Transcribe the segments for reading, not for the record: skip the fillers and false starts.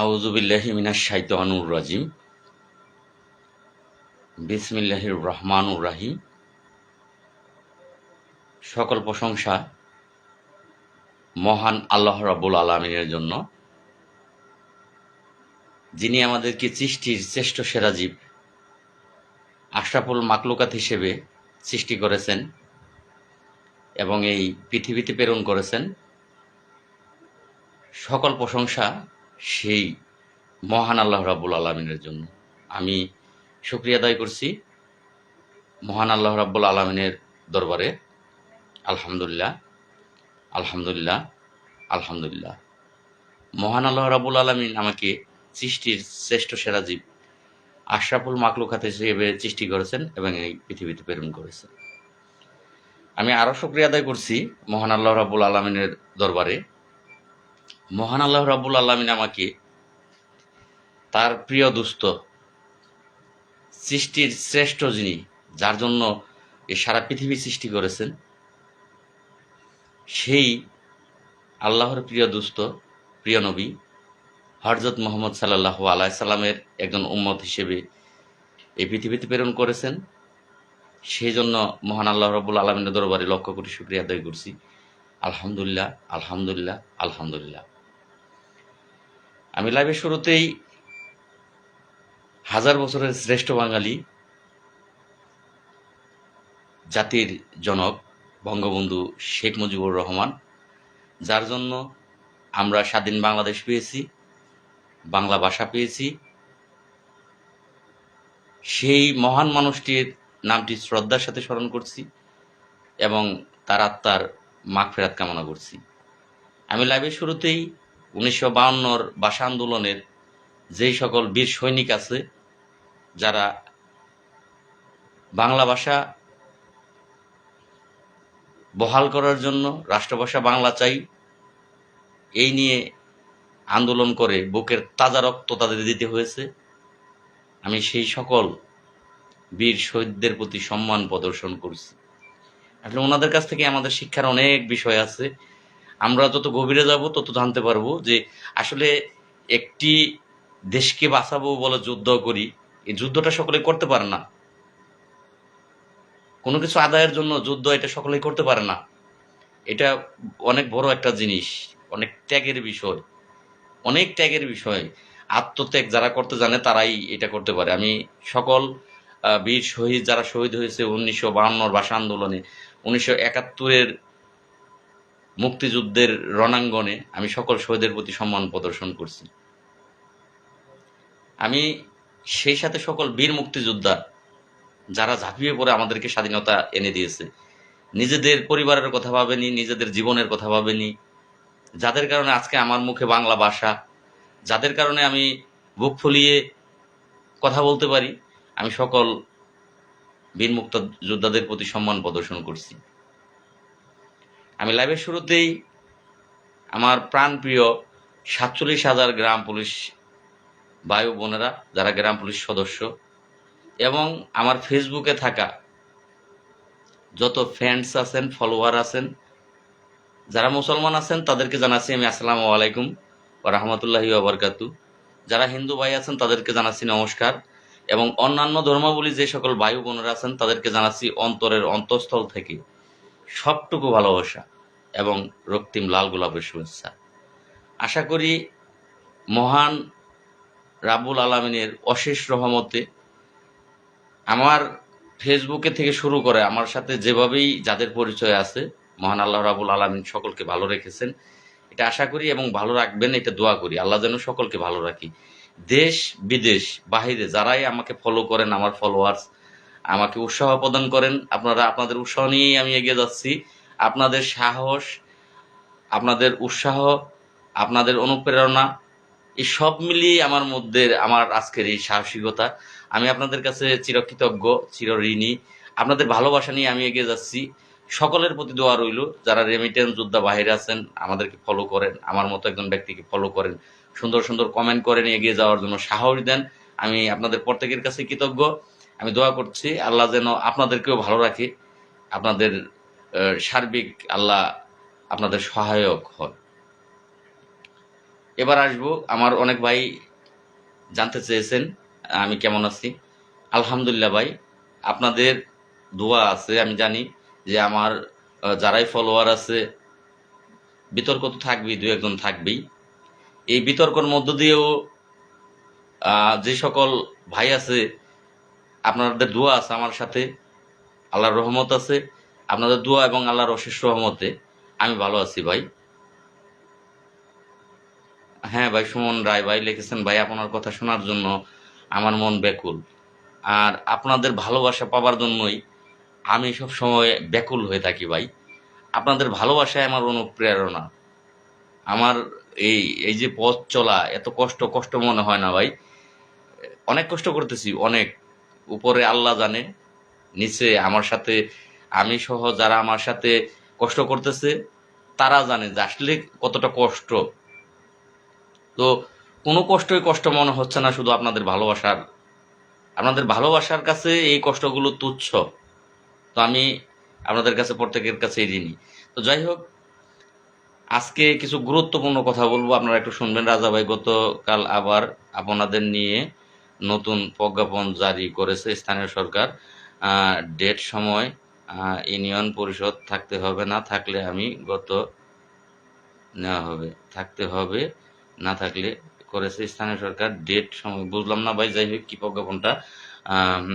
আউযু বিল্লাহি মিনাশ শাইতানির রাজিম। বিসমিল্লাহির রহমানির রহিম। সকল প্রশংসা মহান আল্লাহ রাব্বুল আলামিনের জন্য, যিনি আমাদেরকে সৃষ্টির শ্রেষ্ঠ সেরা জীব, আশরাফুল মাখলুকাত হিসেবে সৃষ্টি করেছেন এবং এই পৃথিবীতে প্রেরণ করেছেন। সকল প্রশংসা সেই মহান আল্লাহ রাব্বুল আলামিনের জন্য। আমি শুকরিয়া আদায় করছি মহান আল্লাহ রাব্বুল আলামিনের দরবারে। আলহামদুলিল্লাহ, আলহামদুলিল্লাহ, আলহামদুলিল্লাহ। মহান আল্লাহ রাব্বুল আলামিন আমাকে সৃষ্টির শ্রেষ্ঠ সেরা জীব, আশরাফুল মাখলুকাত হিসেবে সৃষ্টি করেছেন এবং এই পৃথিবীতে প্রেরণ করেছেন। আমি আরও শুকরিয়া আদায় করছি মহান আল্লাহ রাব্বুল আলামিনের দরবারে। মহান আল্লাহ রাব্বুল আলামিন আমাকে তার প্রিয় দুস্থ, সৃষ্টির শ্রেষ্ঠ যিনি, যার জন্য এই সারা পৃথিবী সৃষ্টি করেছেন, সেই আল্লাহর প্রিয় দুস্থ, প্রিয় নবী হযরত মুহাম্মদ সাল্লাল্লাহু আলাইহি সাল্লামের একজন উম্মত হিসেবে এই পৃথিবীতে প্রেরণ করেছেন। সেই জন্য মহান আল্লাহ রাব্বুল আলামিনের দরবারে লক্ষ কোটি শুকরিয়া আদায় করছি। আলহামদুলিল্লাহ, আলহামদুলিল্লাহ, আলহামদুলিল্লাহ। আমি লাইভের শুরুতেই হাজার বছরের শ্রেষ্ঠ বাঙালি, জাতির জনক বঙ্গবন্ধু শেখ মুজিবুর রহমান, যার জন্য আমরা স্বাধীন বাংলাদেশ পেয়েছি, বাংলা ভাষা পেয়েছি, সেই মহান মানুষটির নামটি শ্রদ্ধার সাথে স্মরণ করছি এবং তার আত্মার মাগফিরাত কামনা করছি। আমি লাইভের শুরুতেই 1952 ভাষা আন্দোলনের যেই সকল বীর সৈনিক আছে, যারা বাংলা ভাষা বহাল করার জন্য রাষ্ট্রভাষা বাংলা চাই এই নিয়ে আন্দোলন করে বুকের তাজা রক্ত তাদের দিতে হয়েছে, আমি সেই সকল বীর শহীদদের প্রতি সম্মান প্রদর্শন করছি। আসলে ওনাদের কাছ থেকে আমাদের শিক্ষার অনেক বিষয় আছে। আমরা যত গভীরে যাব তত জানতে পারবো যে আসলে একটি দেশকে বাঁচাবো বলে যুদ্ধ করি, এই যুদ্ধটা সকলে করতে পারে না। কোনো কিছু আদায়ের জন্য যুদ্ধ এটা সকলেই করতে পারে না। এটা অনেক বড় একটা জিনিস, অনেক ত্যাগের বিষয়, অনেক ত্যাগের বিষয়। আত্মত্যাগ যারা করতে জানে তারাই এটা করতে পারে। আমি সকল বীর শহীদ যারা শহীদ হয়েছে 1952 ভাষা আন্দোলনে, 1971 মুক্তিযুদ্ধের রণাঙ্গনে, আমি সকল শহীদের প্রতি সম্মান প্রদর্শন করছি। আমি সেই সাথে সকল বীর মুক্তিযোদ্ধা যারা ঝাঁপিয়ে পড়ে আমাদেরকে স্বাধীনতা এনে দিয়েছে, নিজেদের পরিবারের কথা ভাবেনি, নিজেদের জীবনের কথা ভাবেনি, যাদের কারণে আজকে আমার মুখে বাংলা ভাষা, যাদের কারণে আমি বুক ফুলিয়ে কথা বলতে পারি, আমি সকল বীর মুক্তিযোদ্ধাদের প্রতি সম্মান প্রদর্শন করছি। আমি লাইভের শুরুতেই আমার প্রাণপ্রিয় 47,000 গ্রাম পুলিশ ভাই বোনেরা, যারা গ্রাম পুলিশ সদস্য, এবং আমার ফেসবুকে থাকা যত ফ্রেন্ডস আছেন, ফলোয়ার আছেন, যারা মুসলমান আছেন তাদেরকে জানাচ্ছি আমি আসসালামু আলাইকুম ওয়া রাহমাতুল্লাহি ওয়া বারাকাতুহু। যারা হিন্দু ভাই আছেন তাদেরকে জানাচ্ছি নমস্কার, এবং অন্যান্য ধর্মাবলী যে সকল ভাই বোনেরা আছেন তাদেরকে জানাচ্ছি অন্তরের অন্তঃস্থল থেকে সবটুকু ভালোবাসা এবং রক্তিম লাল গোলাপের শুভেচ্ছা। আশা করি মহান রাব্বুল আলামিনের অশেষ রহমতে আমার ফেসবুকে থেকে শুরু করে আমার সাথে যেভাবেই যাদের পরিচয় আছে, মহান আল্লাহ রাব্বুল আলামিন সকলকে ভালো রেখেছেন, এটা আশা করি এবং ভালো রাখবেন, এটা দোয়া করি আল্লাহ যেন সকলকে ভালো রাখি। দেশ বিদেশ বাহিরে যারাই আমাকে ফলো করেন, আমার ফলোয়ার্স আমাকে উৎসাহ প্রদান করেন, আপনারা আপনাদের উৎসাহ নিয়েই আমি এগিয়ে যাচ্ছি। আপনাদের সাহস, আপনাদের উৎসাহ, আপনাদের অনুপ্রেরণা, এই সব মিলিয়ে আমার মধ্যে আমার আজকের এই সাহসিকতা। আমি আপনাদের কাছে চিরকৃতজ্ঞ, চিরঋণী। আপনাদের ভালোবাসা নিয়ে আমি এগিয়ে যাচ্ছি। সকলের প্রতি দোয়া রইল, যারা রেমিটেন্স যোদ্ধা বাহিরে আছেন আমাদেরকে ফলো করেন, আমার মতো একজন ব্যক্তিকে ফলো করেন, সুন্দর সুন্দর কমেন্ট করেন, এগিয়ে যাওয়ার জন্য সাহস দেন, আমি আপনাদের প্রত্যেকের কাছে কৃতজ্ঞ। আমি দোয়া করছি আল্লাহ যেন আপনাদেরকেও ভালো রাখে, আপনাদের সার্বিক আল্লাহ আপনাদের সহায়ক হয়। এবার আসবো, আমার অনেক ভাই জানতে চেয়েছেন আমি কেমন আছি। আলহামদুলিল্লাহ ভাই, আপনাদের দোয়া আছে। আমি জানি যে আমার যারাই ফলোয়ার আছে, বিতর্ক তো থাকবেই, দু একজন থাকবেই। এই বিতর্কের মধ্য দিয়েও যে সকল ভাই আছে, আপনাদের দোয়া আছে আমার সাথে, আল্লাহর রহমত আছে। আপনাদের দোয়া এবং আল্লাহর অশেষ রহমতে আমি ভালো আছি ভাই। হ্যাঁ ভাই, সুমন রায় ভাই লিখেছেন, ভাই আপনার কথা শোনার জন্য আমার মন ব্যাকুল। আর আপনাদের ভালোবাসা পাবার জন্যই আমি সব সময় ব্যাকুল হয়ে থাকি ভাই। আপনাদের ভালোবাসায় আমার অনুপ্রেরণা। আমার এই এই যে পথ চলা এত কষ্ট কষ্ট মনে হয় না ভাই। অনেক কষ্ট করতেছি, অনেক। উপরে আল্লাহ জানে, নিচে আমার সাথে আমি সহ যারা আমার সাথে কষ্ট করতেছে তারা জানে যে আসলে কতটা কষ্ট। তো কোনো কষ্টই কষ্ট মনে হচ্ছে না, শুধু আপনাদের ভালোবাসার কাছে এই কষ্টগুলো তুচ্ছ। তো আমি আপনাদের কাছে, প্রত্যেকের কাছে ঋণী। তো যাই হোক, আজকে কিছু গুরুত্বপূর্ণ কথা বলবো, আপনারা একটু শুনবেন। রাজা ভাই গতকাল আবার আপনাদের নিয়ে নতুন প্রজ্ঞাপন জারি করেছে স্থানীয় সরকার। ডেট সময় ইউনিয়ন পরিষদ থাকতে হবে, না থাকলে আমি গত নেওয়া হবে, থাকতে হবে না থাকলে করেছে স্থানীয় সরকার। ডেট সময় বুঝলাম না ভাই, যাই হোক কি প্রজ্ঞাপনটা। আম,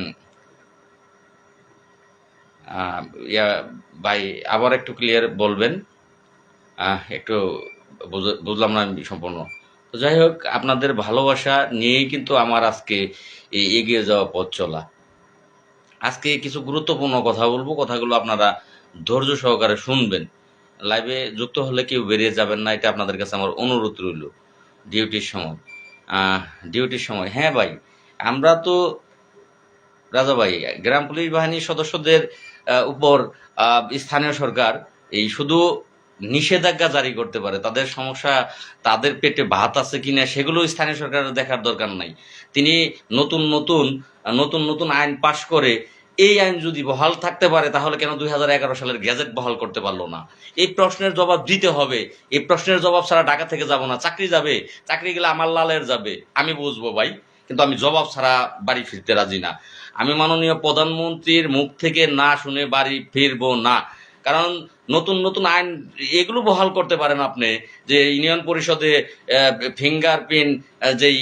আহ, ইয়া ভাই আবার একটু ক্লিয়ার বলবেন, একটু বুঝলাম না আমি সম্পূর্ণ। তো যাই হোক, আপনাদের ভালোবাসা নিয়েই কিন্তু আমার আজকে এই এগিয়ে যাওয়া পথ চলা। আজকে কিছু গুরুত্বপূর্ণ কথা বলবো, কথাগুলো আপনারা ধৈর্য সহকারে শুনবেন। লাইভে যুক্ত হলে কেউ বেরিয়ে যাবেন না, এটা আপনাদের কাছে আমার অনুরোধ রইল। ডিউটির সময়, আহ, ডিউটির সময়, হ্যাঁ ভাই, আমরা তো রাজা ভাই গ্রাম পুলিশ বাহিনীর সদস্যদের উপর স্থানীয় সরকার এই শুধু নিষেধাজ্ঞা জারি করতে পারে। তাদের সমস্যা, তাদের পেটে ভাত আছে কিনা সেগুলো স্থানীয় সরকারের দেখার দরকার নাই। তিনি নতুন নতুন নতুন নতুন আইন পাশ করে, এই আইন যদি বহাল থাকতে পারে তাহলে কেন 2011 সালের গ্যাজেট বহাল করতে পারলো না? এই প্রশ্নের জবাব দিতে হবে। এই প্রশ্নের জবাব ছাড়া ঢাকা থেকে যাব না। চাকরি যাবে, চাকরি গেলে আমার লালের যাবে, আমি বুঝবো ভাই, কিন্তু আমি জবাব ছাড়া বাড়ি ফিরতে রাজি না। আমি মাননীয় প্রধানমন্ত্রীর মুখ থেকে না শুনে বাড়ি ফিরবো না। কারণ নতুন নতুন আইন এগুলো বহাল করতে পারেন আপনি, যে ইউনিয়ন পরিষদে ফিঙ্গারপ্রিন্ট, যেই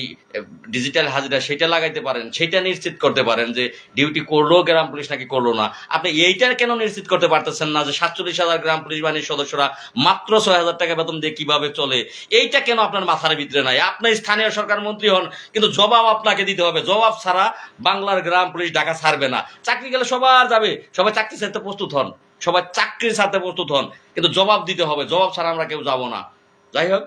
ডিজিটাল হাজিরা সেটা লাগাইতে পারেন, সেটা নিশ্চিত করতে পারেন যে ডিউটি করলো গ্রাম পুলিশ নাকি করলো না। আপনি এইটার কেন নিশ্চিত করতে পারতেছেন না যে 47,000 গ্রাম পুলিশ বাহিনীর সদস্যরা মাত্র 6,000 টাকা বেতন দিয়ে কিভাবে চলে? এইটা কেন আপনার মাথার ভিতরে নাই? আপনি স্থানীয় সরকার মন্ত্রী হন, কিন্তু জবাব আপনাকে দিতে হবে। জবাব ছাড়া বাংলার গ্রাম পুলিশ ঢাকা ছাড়বে না। চাকরি গেলে সবার যাবে, সবাই চাকরি ছাড়তে প্রস্তুত হন, সবাই চাকরি ছাড়তে প্রস্তুত হন, কিন্তু জবাব দিতে হবে। জবাব ছাড়া আমরা কেউ যাব না। যাই হোক,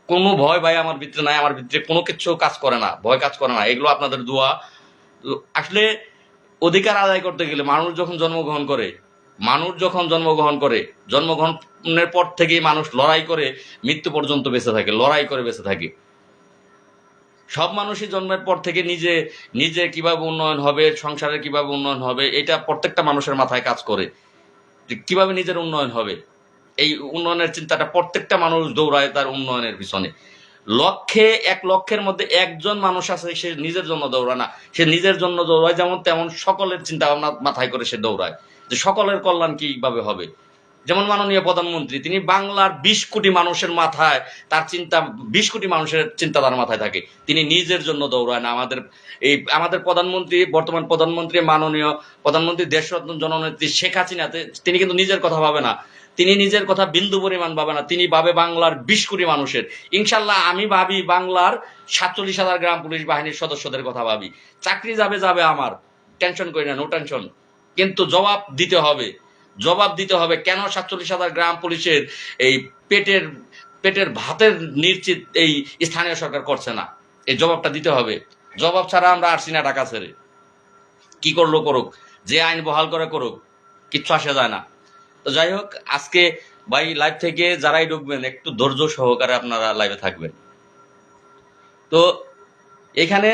কোনো ভয় ভাই আমার ভিতরে নাই, আমার ভিতরে কোনো কিছু কাজ করে না, ভয় কাজ করে না। এগুলো আপনাদের দোয়া। আসলে অধিকার আদায় করতে গেলে মানুষ যখন জন্মগ্রহণ করে, জন্মগ্রহণের পর থেকেই মানুষ লড়াই করে মৃত্যু পর্যন্ত বেঁচে থাকে, লড়াই করে বেঁচে থাকে। সব মানুষই জন্মের পর থেকে নিজে নিজে কিভাবে উন্নয়ন হবে, সংসারের কিভাবে উন্নয়ন হবে, এটা প্রত্যেকটা মানুষের মাথায় কাজ করে, যে কিভাবে নিজের উন্নয়ন হবে। এই উন্নয়নের চিন্তাটা প্রত্যেকটা মানুষ দৌড়ায় তার উন্নয়নের পিছনে। এক লক্ষের মধ্যে একজন মানুষ আছে সে নিজের জন্য দৌড়ায় না, সে নিজের জন্য দৌড়ায় যেমন তেমন সকলের চিন্তা ভাবনা মাথায় করে সে দৌড়ায়, যে সকলের কল্যাণ কিভাবে হবে। যেমন মাননীয় প্রধানমন্ত্রী, তিনি বাংলার 20 কোটি মানুষের মাথায় তার চিন্তা, 20 কোটি মানুষের চিন্তা তার মাথায় থাকে। তিনি নিজের জন্য দৌড়ায় না। আমাদের প্রধানমন্ত্রী, বর্তমান প্রধানমন্ত্রী, মাননীয় প্রধানমন্ত্রী দেশরত্ন জননেত্রী শেখ হাসিনা, তিনি কিন্তু নিজের কথা ভাবে না। তিনি নিজের কথা বিন্দু পরিমাণ ভাবে না, তিনি ভাবে বাংলার 20 কোটি মানুষের। ইনশাল্লাহ আমি ভাবি বাংলার 47,000 গ্রাম পুলিশ বাহিনীর সদস্যদের কথা ভাবি। চাকরি যাবে যাবে, আমার টেনশন করি না, নো টেনশন, কিন্তু জবাব দিতে হবে কেন 47,000 গ্রাম পুলিশের এই পেটের পেটের ভাতের নিশ্চিত এই স্থানীয় সরকার করছে না। এই জবাবটা দিতে হবে। জবাব ছাড়া আমরা আসছি না ঢাকা ছেড়ে। কি করলো করুক, যে আইন বহাল করে করুক, কিচ্ছু আসে যায় না। তো যাই হোক, আজকে ভাই লাইভ থেকে যারাই ঢুকবেন একটু ধৈর্য সহকারে আপনারা লাইভে থাকবেন। তো এখানে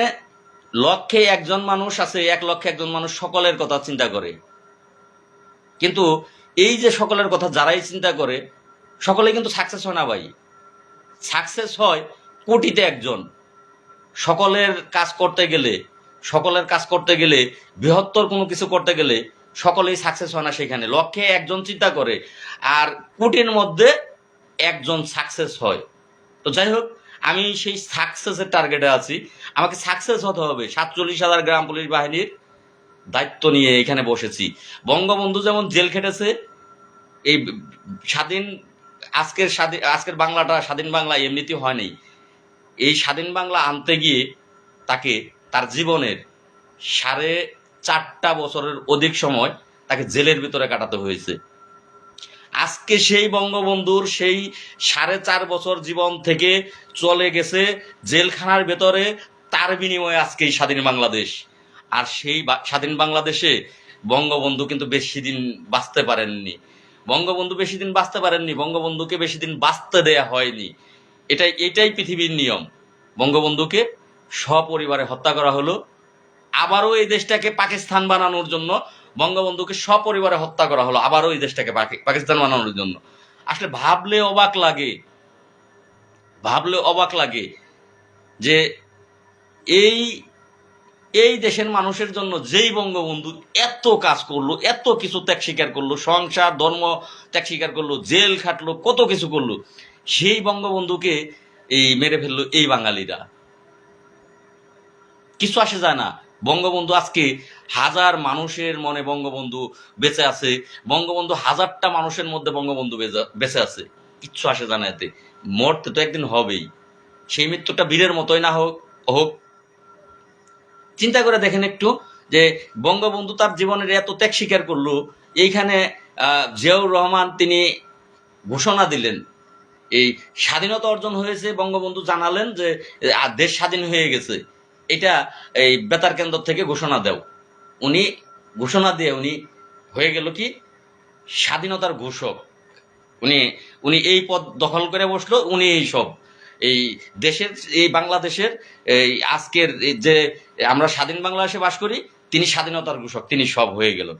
লক্ষে একজন মানুষ আছে, 1,00,000 একজন মানুষ সকলের কথা চিন্তা করে, কিন্তু এই যে সকলের কথা যারাই চিন্তা করে সকলে কিন্তু সাকসেস হয় না ভাই। সাকসেস হয় কোটিতে একজন। সকলের কাজ করতে গেলে বৃহত্তর কোনো কিছু করতে গেলে সকলেই সাকসেস হয় না। সেখানে লক্ষ্যে একজন চিন্তা করে আর কোটির মধ্যে একজন সাকসেস হয়। তো যাই হোক, আমি সেই সাকসেসের টার্গেটে আছি। আমাকে সাকসেস হতে হবে। 47,000 গ্রাম পুলিশ বাহিনীর দায়িত্ব নিয়ে এখানে বসেছি। বঙ্গবন্ধু যেমন জেল খেটেছে, এই আজকের বাংলাটা স্বাধীন বাংলা এমনিতেই হয়নি। এই স্বাধীন বাংলা আনতে গিয়ে তাকে তার জীবনের 4.5 বছরের অধিক সময় তাকে জেলের ভিতরে কাটাতে হয়েছে। আজকে সেই বঙ্গবন্ধুর সেই 4.5 বছর জীবন থেকে চলে গেছে জেলখানার ভেতরে, তার বিনিময়ে আজকে এই স্বাধীন বাংলাদেশ। আর সেই স্বাধীন বাংলাদেশে বঙ্গবন্ধু কিন্তু বেশি দিন বাঁচতে পারেননি। বঙ্গবন্ধুকে বেশি দিন বাঁচতে দেয়া হয়নি। এটাই পৃথিবীর নিয়ম। বঙ্গবন্ধুকে সপরিবারে হত্যা করা হলো। আবারও এই দেশটাকে পাকিস্তান বানানোর জন্য বঙ্গবন্ধুকে সপরিবারে হত্যা করা হলো, আবারও এই দেশটাকে পাকিস্তান বানানোর জন্য। আসলে ভাবলে অবাক লাগে যে এই দেশের মানুষের জন্য যেই বঙ্গবন্ধু এত কাজ করলো, এত কিছু ত্যাগ স্বীকার করলো, সংসার ধর্ম ত্যাগ স্বীকার করলো, জেল খাটলো, কত কিছু করলো, সেই বঙ্গবন্ধুকে মেরে ফেললো এই বাঙালিরা। কিছু আসে যায় না। বঙ্গবন্ধু আজকে হাজার মানুষের মনে বঙ্গবন্ধু বেঁচে আছে, বঙ্গবন্ধু হাজারটা মানুষের মধ্যে বঙ্গবন্ধু বেঁচে আছে। কিচ্ছু আসে যায় না এতে। মরতে তো একদিন হবেই। সেই মৃত্যুটা বীরের মতোই না হোক। চিন্তা করে দেখেন একটু যে বঙ্গবন্ধু তার জীবনের এত ত্যাগ স্বীকার করলো। এইখানে জিয়াউর রহমান তিনি ঘোষণা দিলেন, এই স্বাধীনতা অর্জন হয়েছে, বঙ্গবন্ধু জানালেন যে দেশ স্বাধীন হয়ে গেছে। এটা এই বেতার কেন্দ্র থেকে ঘোষণা দেও। উনি ঘোষণা দিয়ে উনি হয়ে গেল কি স্বাধীনতার ঘোষক। উনি এই পদ দখল করে বসলো। উনি এই দেশের, এই বাংলাদেশের, এই আজকের যে আমরা স্বাধীন বাংলাদেশে বাস করি, তিনি স্বাধীনতার ঘোষক, তিনি সব হয়ে গেলেন।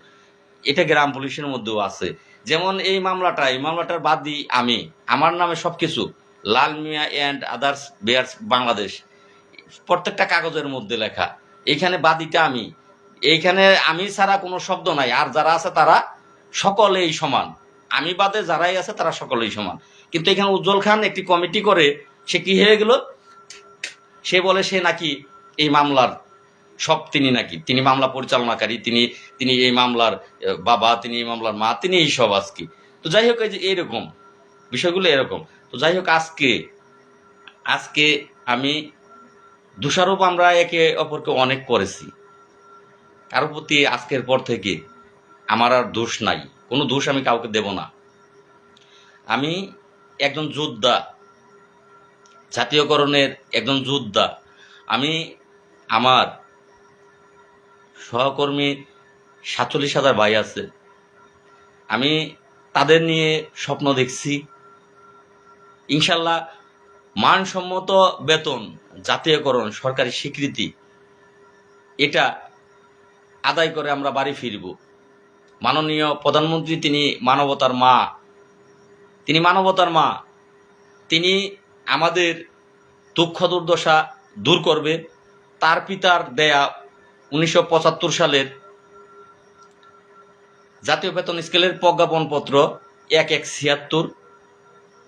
এটা গ্রাম পুলিশের মধ্যেও আছে। যেমন এই মামলাটার বাদী আমি, আমার নামে সবকিছু, লাল মিয়া অ্যান্ড আদার্স বেয়ার্স বাংলাদেশ, প্রত্যেকটা কাগজের মধ্যে লেখা। এইখানে বাদীটা আমি, এইখানে আমি ছাড়া কোনো শব্দ নাই। আর যারা আছে তারা সকলেই সমান। আমি বাদে যারাই আছে তারা সকলেই সমান। কিন্তু এখানে উজ্জ্বল খান একটি কমিটি করে সে কি হয়ে গেল, সে বলে সে নাকি এই মামলার সব, তিনি মামলা পরিচালনাকারী, তিনি এই মামলার বাবা, তিনি এই মামলার মা, তিনি এই সব আজকে। তো যাই হোক, এই যে এরকম বিষয়গুলো এরকম। তো যাই হোক, আজকে আমি দোষারোপ আমরা একে অপরকে অনেক করেছি। কারোর প্রতি আজকের পর থেকে আমার আর দোষ নাই, কোনো দোষ আমি কাউকে দেব না। আমি একজন যোদ্ধা, জাতীয়করণের একজন যোদ্ধা। আমি আমার সহকর্মী 47,000 ভাই আছে, আমি তাদের নিয়ে স্বপ্ন দেখছি। ইনশাল্লাহ মানসম্মত বেতন, জাতীয়করণ, সরকারি স্বীকৃতি, এটা আদায় করে আমরা বাড়ি ফিরব। মাননীয় প্রধানমন্ত্রী তিনি মানবতার মা, তিনি আমাদের দুঃখ দুর্দশা দূর করবে। তার পিতার দেয়া 1975 সালের জাতীয় বেতন স্কেলের প্রজ্ঞাপনপত্র 1176,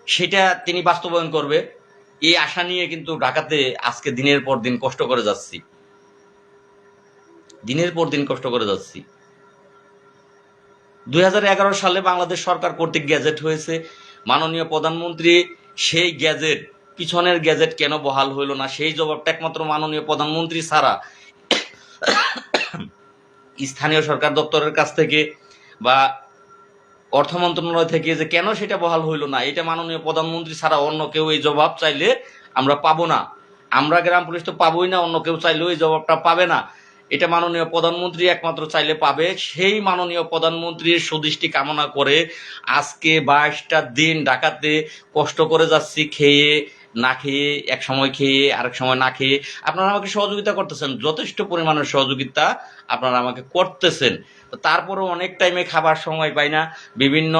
সেটা তিনি বাস্তবায়ন করবে। এই আশা নিয়ে কিন্তু ঢাকাতে আজকে দিনের পর দিন কষ্ট করে যাচ্ছি। 2011 সালে বাংলাদেশ সরকার কর্তৃক গ্যাজেট হয়েছে। মাননীয় প্রধানমন্ত্রী সেই গ্যাজেট, পিছনের গ্যাজেট কেন বহাল হইল না, সেই জবাবটা একমাত্র মাননীয় প্রধানমন্ত্রী ছাড়া স্থানীয় সরকার দপ্তরের কাছ থেকে বা অর্থ মন্ত্রণালয় থেকে যে কেন সেটা বহাল হইল না, এটা মাননীয় প্রধানমন্ত্রী ছাড়া অন্য কেউ এই জবাব চাইলে আমরা পাবো না। আমরা গ্রাম পুলিশ তো পাবোই না, অন্য কেউ চাইলেও এই জবাবটা পাবে না। এটা মাননীয় প্রধানমন্ত্রী একমাত্র চাইলে পাবে। সেই মাননীয় প্রধানমন্ত্রীর সুদৃষ্টি কামনা করে আজকে 22টা দিন ঢাকাতে কষ্ট করে যাচ্ছি, খেয়ে না খেয়ে, এক সময় খেয়ে আরেক সময় না খেয়ে আপনারা আমাকে সহযোগিতা করতেছেন, যথেষ্ট পরিমাণের সহযোগিতা আপনারা আমাকে করতেছেন। তারপরেও অনেক টাইমে খাবার সময় পাই না, বিভিন্ন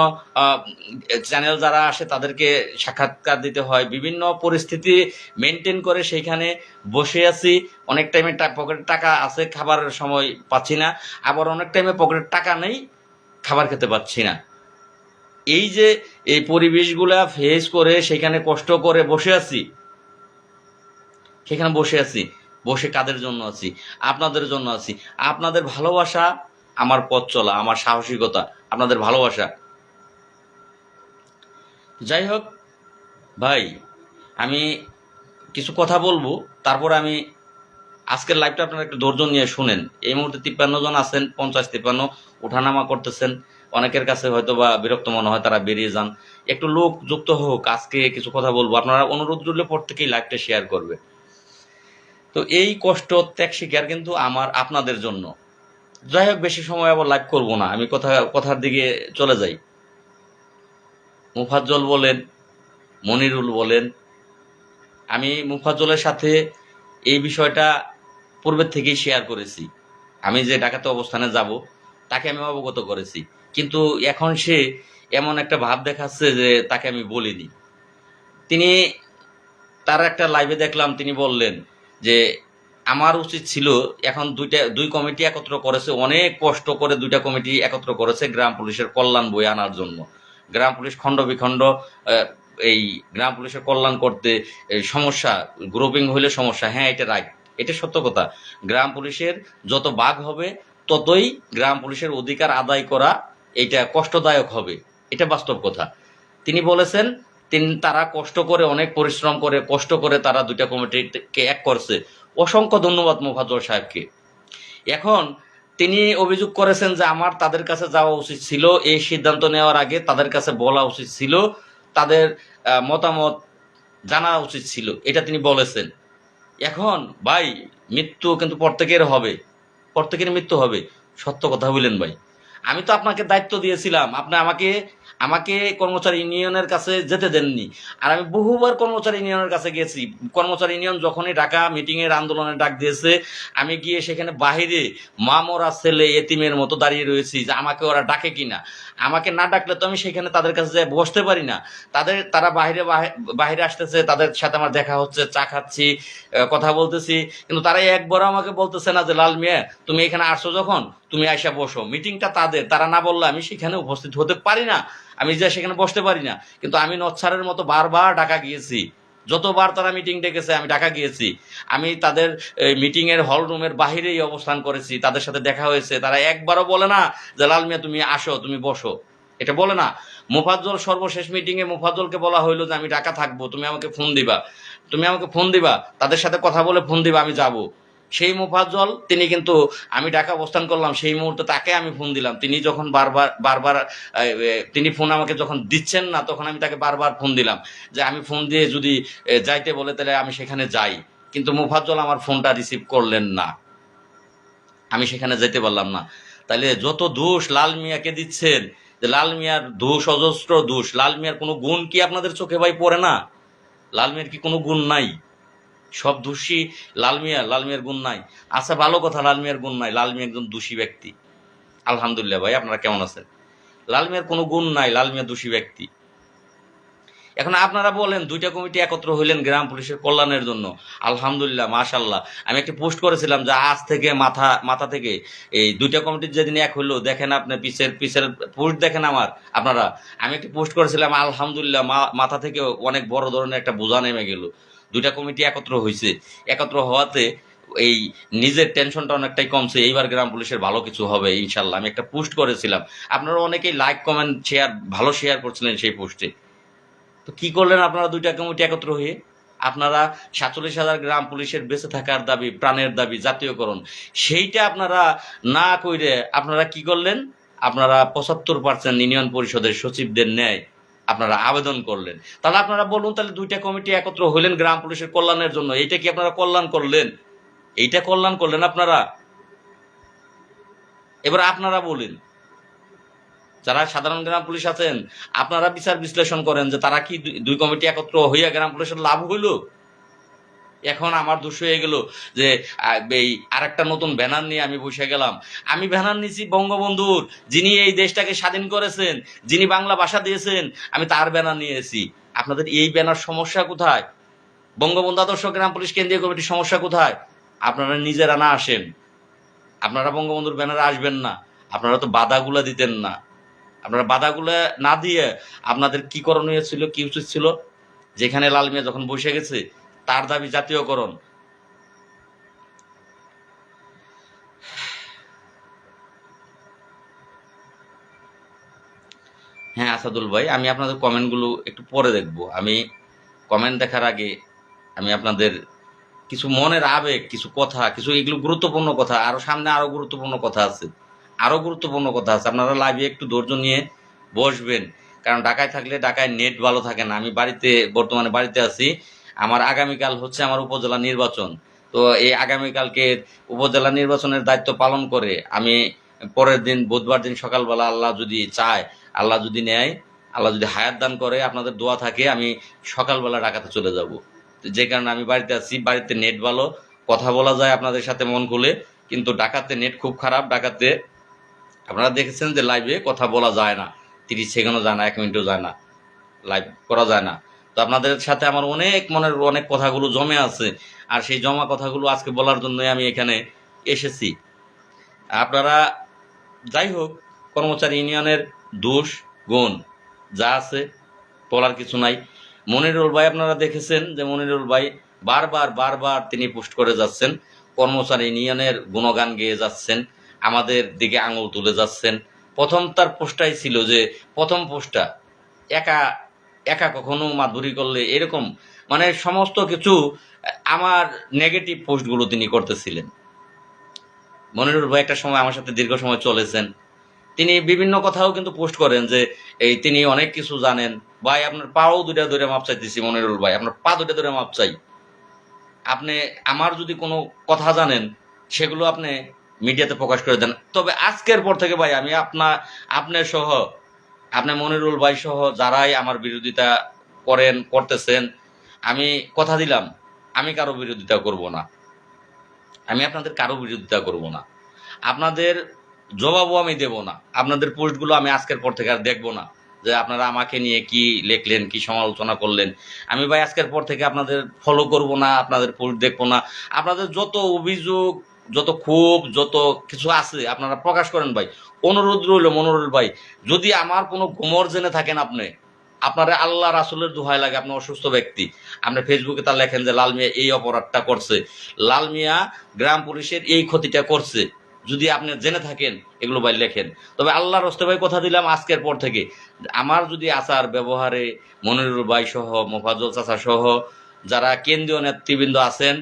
চ্যানেল যারা আসে তাদেরকে সাক্ষাৎকার দিতে হয়, বিভিন্ন পরিস্থিতি মেনটেন করে সেইখানে বসে আছি। অনেক টাইমে পকেটে টাকা আছে, খাবারের সময় পাচ্ছি না, আবার অনেক টাইমে পকেটে টাকা নেই, খাবার খেতে পাচ্ছি না। এই যে এই পরিবেশগুলা ফেস করে সেখানে কষ্ট করে বসে আছি, সেখানে বসে আছি, বসে কাদের জন্য আছি? আপনাদের জন্য আছি। আপনাদের ভালোবাসা আমার পথ চলা, আমার সাহসিকতা, আপনাদের ভালোবাসা। যাই হোক ভাই, আমি কিছু কথা বলবো, তারপর আমি আজকের লাইভটা আপনারা একটু ধৈর্য নিয়ে শুনেন। এই মুহূর্তে 53 জন আছেন, 50-53 ওঠানামা করতেছেন। অনেকের কাছে হয়তো বা বিরক্ত মনে হয়, তারা বেরিয়ে যান। একটু লোক যুক্ত হোক, আজকে কিছু কথা বলবো। আপনারা অনুরোধ করলে প্রত্যেকেই লাইভটা শেয়ার করবে। তো এই কষ্ট ত্যাগ স্বীকার কিন্তু আমার আপনাদের জন্য। যাই হোক, বেশি সময় আবার লাইভ করবো না, আমি কথার দিকে চলে যাই। মুফাজ্জল বলেন, মনিরুল বলেন, আমি মুফাজ্জলের সাথে এই বিষয়টা পূর্বের থেকেই শেয়ার করেছি। আমি যে ঢাকাতে অবস্থানে যাব তাকে আমি অবগত করেছি, কিন্তু এখন সে এমন একটা ভাব দেখাচ্ছে যে তাকে আমি বলিনি। তিনি তার একটা লাইভে দেখলাম, তিনি বললেন যে আমার উচিত ছিল, এখন দুই কমিটি একত্র করেছে, অনেক কষ্ট করে দুইটা কমিটি একত্র করেছে গ্রাম পুলিশের কল্যাণ বই আনার জন্য। গ্রাম পুলিশ খণ্ড বিখণ্ড, এই গ্রাম পুলিশের কল্যাণ করতে সমস্যা, গ্রুপিং হইলে সমস্যা। হ্যাঁ, এটা রাইট, এটা সত্য কথা। গ্রাম পুলিশের যত ভাগ হবে ততই গ্রাম পুলিশের অধিকার আদায় করা এটা কষ্টদায়ক হবে, এটা বাস্তব কথা। তিনি বলেছেন, তারা কষ্ট করে, অনেক পরিশ্রম করে, কষ্ট করে তারা দুইটা কমিটিকে এক করছে। অসংখ্য ধন্যবাদ মুফাজ্জল সাহেবকে। এখন তিনি অভিযোগ করেছেন যে আমার তাদের কাছে যাওয়া উচিত ছিল, এই সিদ্ধান্ত নেওয়ার আগে তাদের কাছে বলা উচিত ছিল, তাদের মতামত জানা উচিত ছিল, এটা তিনি বলেছেন। এখন ভাই, মৃত্যু কিন্তু প্রত্যেকের হবে, প্রত্যেকের মৃত্যু হবে, সত্য কথা বললেন ভাই। আমি তো আপনাকে দায়িত্ব দিয়েছিলাম, আপনি আমাকে আমাকে কর্মচারী ইউনিয়নের কাছে যেতে দেননি। আর আমি বহুবার কর্মচারী ইউনিয়নের কাছে গেছি। কর্মচারী ইউনিয়ন যখনই ঢাকা মিটিংয়ের আন্দোলনের ডাক দিয়েছে, আমি গিয়ে সেখানে বাহিরে মা মরা ছেলে এতিমের মতো দাঁড়িয়ে রয়েছি যে আমাকে ওরা ডাকে কিনা। আমাকে না ডাকলে তো আমি সেখানে তাদের কাছে যেয়ে বসতে পারি না। তারা বাহিরে আসতেছে, তাদের সাথে আমার দেখা হচ্ছে, চা খাচ্ছি, কথা বলতেছি, কিন্তু তারা একবারও আমাকে বলতেছে না যে লাল মিয়া তুমি এখানে আসছো, যখন তুমি আইসা বসো। মিটিংটা তাদের, তারা না বললে আমি সেখানে উপস্থিত হতে পারি না, আমি যে সেখানে বসতে পারি না। কিন্তু আমি নচ্ছারের মতো বারবার ঢাকা গিয়েছি, যতবার তারা মিটিং ডেকেছে আমি ঢাকা গিয়েছি। আমি তাদের মিটিং এর হল রুমের বাহিরেই অবস্থান করেছি, তাদের সাথে দেখা হয়েছে। তারা একবারও বলে না যে লাল মিয়া তুমি আসো, তুমি বসো, এটা বলে না। মুফাজ্জল সর্বশেষ মিটিং এ মুফাজ্জলকে বলা হইলো যে আমি ঢাকা থাকবো, তুমি আমাকে ফোন দিবা, তুমি আমাকে ফোন দিবা, তাদের সাথে কথা বলে ফোন দিবা, আমি যাব। সেই মুফাজ্জল তিনি কিন্তু, আমি ঢাকা অবস্থান করলাম সেই মুহূর্তে তাকে আমি ফোন দিলাম। তিনি যখন বারবার তিনি ফোন আমাকে যখন দিচ্ছেন না, তখন আমি তাকে বারবার ফোন দিলাম যে আমি ফোন দিয়ে যদি যাইতে বলে তাহলে আমি সেখানে যাই। কিন্তু মুফাজ্জল আমার ফোনটা রিসিভ করলেন না, আমি সেখানে যেতে পারলাম না। তাহলে যত দোষ লাল মিয়াকে দিচ্ছেন, যে লাল মিয়ার দোষ, অজস্র দোষ। লাল মিয়ার কোনো গুণ কি আপনাদের চোখে ভাই পড়ে না? লাল মিয়ার কি কোনো গুণ নাই? সব দোষী লাল মিয়ার গুণ নাই? আচ্ছা, ভালো কথা, লাল মিয়ার গুণ নাই, লাল মিয়া একজন দোষী ব্যক্তি। আলহামদুলিল্লাহ ভাই, আপনারা কেমন আছেন? লাল মিয়ার কোনো গুণ নাই, লাল মিয়া দোষী ব্যক্তি। এখন আপনারা বলেন দুইটা কমিটি একত্র হইলেন গ্রাম পুলিশের কল্যাণের জন্য, আলহামদুলিল্লাহ, মাশাল্লাহ। আমি একটা পোস্ট করেছিলাম যে আজ থেকে মাথা থেকে এই দুইটা কমিটির যেদিন এক হইলো, দেখেন আপনি পিছের পোস্ট দেখেন আমার, আপনারা, আমি একটা পোস্ট করেছিলাম, আলহামদুলিল্লাহ, মাথা থেকে অনেক বড় ধরনের একটা বোঝা নেমে গেল। দুইটা কমিটি একত্র হয়েছে, একত্র হওয়াতে এই নিজের টেনশনটা অনেকটাই কমছে। এইবার গ্রাম পুলিশের ভালো কিছু হবে ইনশাল্লাহ। আমি একটা পোস্ট করেছিলাম, আপনারা অনেকেই লাইক কমেন্ট শেয়ার ভালো শেয়ার করছিলেন সেই পোস্টে। তো কি করলেন আপনারা দুইটা কমিটি একত্র হয়ে? আপনারা 47,000 গ্রাম পুলিশের বেঁচে থাকার দাবি, প্রাণের দাবি, জাতীয়করণ, সেইটা আপনারা না কইরে আপনারা কি করলেন? আপনারা 75% ইউনিয়ন পরিষদের সচিবদের ন্যায় আপনারা আবেদন করলেন। তাহলে আপনারা বলুন, তাহলে দুইটা কমিটি একত্র হইলেন গ্রাম পুলিশের কল্যাণের জন্য, এইটা কি আপনারা কল্যাণ করলেন? এইটা কল্যাণ করলেন আপনারা? এবার আপনারা বলেন, যারা সাধারণ গ্রাম পুলিশ আছেন, আপনারা বিচার বিশ্লেষণ করেন যে তারা কি দুই কমিটি একত্র হইয়া গ্রাম পুলিশের লাভ হইল? এখন আমার দোষ হয়ে গেল যে এই আরেকটা নতুন ব্যানার নিয়ে আমি বসে গেলাম। আমি ব্যানার নিয়েছি বঙ্গবন্ধুর, যিনি এই দেশটাকে স্বাধীন করেছেন, যিনি বাংলা ভাষা দিয়েছেন, আমি তার ব্যানার নিয়েছি। আপনাদের এই ব্যানার সমস্যা কোথায়? বঙ্গবন্ধু আদর্শ গ্রাম পুলিশ কেন্দ্রীয় কমিটির সমস্যা কোথায়? আপনারা নিজেরা না আসেন, আপনারা বঙ্গবন্ধুর ব্যানারে আসবেন না, আপনারা তো বাধাগুলা দিতেন না। আপনারা বাধাগুলা না দিয়ে আপনাদের কি করণীয় ছিল, কি উচিত ছিল? যেখানে লাল মিয়া যখন বসে গেছে, তার দাবি জাতীয়করণ। হ্যাঁ আসাদুল ভাই, আমি আপনাদের কমেন্টগুলো একটু পরে দেখব। আমি কমেন্ট দেখার আগে আমি আপনাদের কিছু মনের আবেগ, কিছু কথা, কিছু এগুলো গুরুত্বপূর্ণ কথা, আরো সামনে আরো গুরুত্বপূর্ণ কথা আছে, আরো গুরুত্বপূর্ণ কথা আছে। আপনারা লাইভে একটু ধৈর্য নিয়ে বসবেন, কারণ ঢাকায় থাকলে ঢাকায় নেট ভালো থাকে না। আমি বাড়িতে, বর্তমানে বাড়িতে আছি। আমার আগামীকাল হচ্ছে আমার উপজেলা নির্বাচন। তো এই আগামীকালকে উপজেলা নির্বাচনের দায়িত্ব পালন করে আমি পরের দিন বুধবার দিন সকালবেলা, আল্লাহ যদি চায়, আল্লাহ যদি নেয়, আল্লাহ যদি হায়াত দান করে, আপনাদের দোয়া থাকে, আমি সকালবেলা ঢাকাতে চলে যাব। যে কারণে আমি বাড়িতে আছি। বাড়িতে নেট ভালো, কথা বলা যায় আপনাদের সাথে মন খুলে, কিন্তু ঢাকাতে নেট খুব খারাপ। ঢাকাতে আপনারা দেখেছেন যে লাইভে কথা বলা যায় না, 30 সেকেন্ডও যায় না, 1 মিনিটও যায় না, লাইভ করা যায় না। তো আপনাদের সাথে আমার অনেক মনের অনেক কথাগুলো জমে আছে, আর সেই জমা কথাগুলো আজকে বলার জন্যই আমি এখানে এসেছি। আপনারা যাই হোক, কর্মচারী ইউনিয়নের দোষ গুণ যা আছে বলার কিছু নাই। মনিরুল ভাই, আপনারা দেখেছেন যে মনিরুল ভাই বারবার বারবার তিনি পোস্ট করে যাচ্ছেন, কর্মচারী ইউনিয়নের গুণগান গেয়ে যাচ্ছেন, আমাদের দিকে আঙুল তুলে যাচ্ছেন। প্রথম তার পোস্টটাই ছিল যে, প্রথম পোস্টটা একা একা কখনো মাধুরী করলে এরকম, মানে সমস্ত কিছু আমার নেগেটিভ পোস্টগুলো তিনি করতেছিলেন। মনিরুল ভাই একটা সময় আমার সাথে দীর্ঘ সময় চলেছেন, তিনি বিভিন্ন কথাও কিন্তু পোস্ট করেন যে এই তিনি অনেক কিছু জানেন। ভাই আপনার পাও দুইটা ধরে মাপ চাইতেছি, মনিরুল ভাই আপনার পা দুইটা ধরে মাপ চাই। আপনি আমার যদি কোনো কথা জানেন, সেগুলো আপনি মিডিয়াতে প্রকাশ করে দেন। তবে আজকের পর থেকে ভাই আমি আপনার সহ, আপনি মনিরুল ভাই সহ যারাই আমার বিরোধিতা করতেছেন, আমি কথা দিলাম আমি কারো বিরোধিতা করব না, আমি আপনাদের কারো বিরোধিতা করব না, আপনাদের জবাবও আমি দেব না। আপনাদের পোস্টগুলো আমি আজকের পর থেকে আর দেখবো না, যে আপনারা আমাকে নিয়ে কি লিখলেন, কি সমালোচনা করলেন। আমি ভাই আজকের পর থেকে আপনাদের ফলো করব না, আপনাদের পোস্ট দেখবো না। আপনাদের যত অভিযোগ, যত ক্ষোভ, যত কিছু আছে আপনারা প্রকাশ করেন ভাই। অনুরোধ রইল মনোরুল ভাই, যদি আমার কোনো গুমর জেনে থাকেন আপনি, আপনারা আল্লাহ রাসুলের দোহাই লাগে, আপনি অসুস্থ ব্যক্তি, আপনি ফেসবুকে তা লেখেন যে লাল মিয়া এই অপরাধটা করছে, লাল মিয়া গ্রাম পুলিশের এই ক্ষতিটা করছে, যদি আপনি জেনে থাকেন এগুলো ভাই লেখেন। তবে আল্লাহর হস্তে ভাই কথা দিলাম, আজকের পর থেকে আমার যদি আচার ব্যবহারে মনিরুল ভাই সহ, মোফাজ্জল চাচা সহ যারা কেন্দ্রীয় নেতৃবৃন্দ আছেন,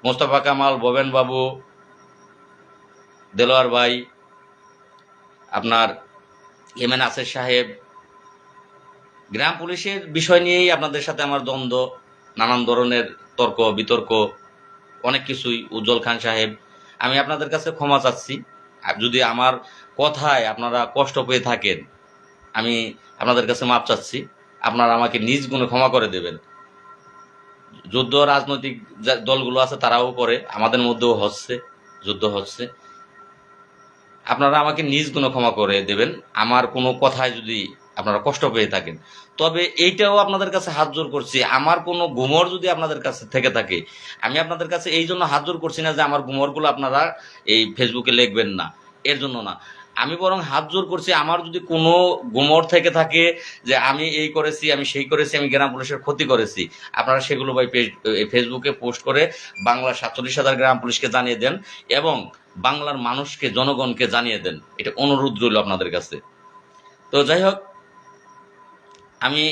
মোস্তফা কামাল, ভবেন বাবু, দেলোয়ার ভাই, আপনার এমএন আসের সাহেব, গ্রাম পুলিশের বিষয় নিয়েই আপনাদের সাথে আমার দ্বন্দ্ব, নানান ধরনের তর্ক বিতর্ক, অনেক কিছুই। উজ্জ্বল খান সাহেব, আমি আপনাদের কাছে ক্ষমা চাচ্ছি। আর যদি আমার কথায় আপনারা কষ্ট পেয়ে থাকেন, আমি আপনাদের কাছে মাপ চাচ্ছি। আপনারা আমাকে নিজ গুণে ক্ষমা করে দেবেন। যুদ্ধ রাজনৈতিক দলগুলো আছে তারাও করে, আমাদের মধ্যেও হচ্ছে, যুদ্ধ হচ্ছে। আপনারা আমাকে নিজ গুণে ক্ষমা করে দেবেন আমার কোনো কথায় যদি আপনারা কষ্ট পেয়ে থাকেন। তবে এইটাও আপনাদের কাছে হাত জোর করছি, আমার কোনো গুমর যদি আপনাদের কাছে থেকে থাকে, আমি আপনাদের কাছে এই জন্য হাত জোর করছি না যে আমার গুমরগুলো আপনারা এই ফেসবুকে লিখবেন না, এর জন্য না। আমি বরং হাত জোর করছি, আমার যদি কোনো গুমর থেকে থাকে যে আমি এই করেছি, আমি সেই করেছি, আমি গ্রাম পুলিশের ক্ষতি করেছি, আপনারা সেগুলো ভাই ফেসবুকে পোস্ট করে বাংলার 47,000 গ্রাম পুলিশকে জানিয়ে দেন, এবং বাংলার মানুষকে, জনগণকে জানিয়ে দেন। এটা অনুরোধ রইল আপনাদের কাছে। তো যাই হোক, আমি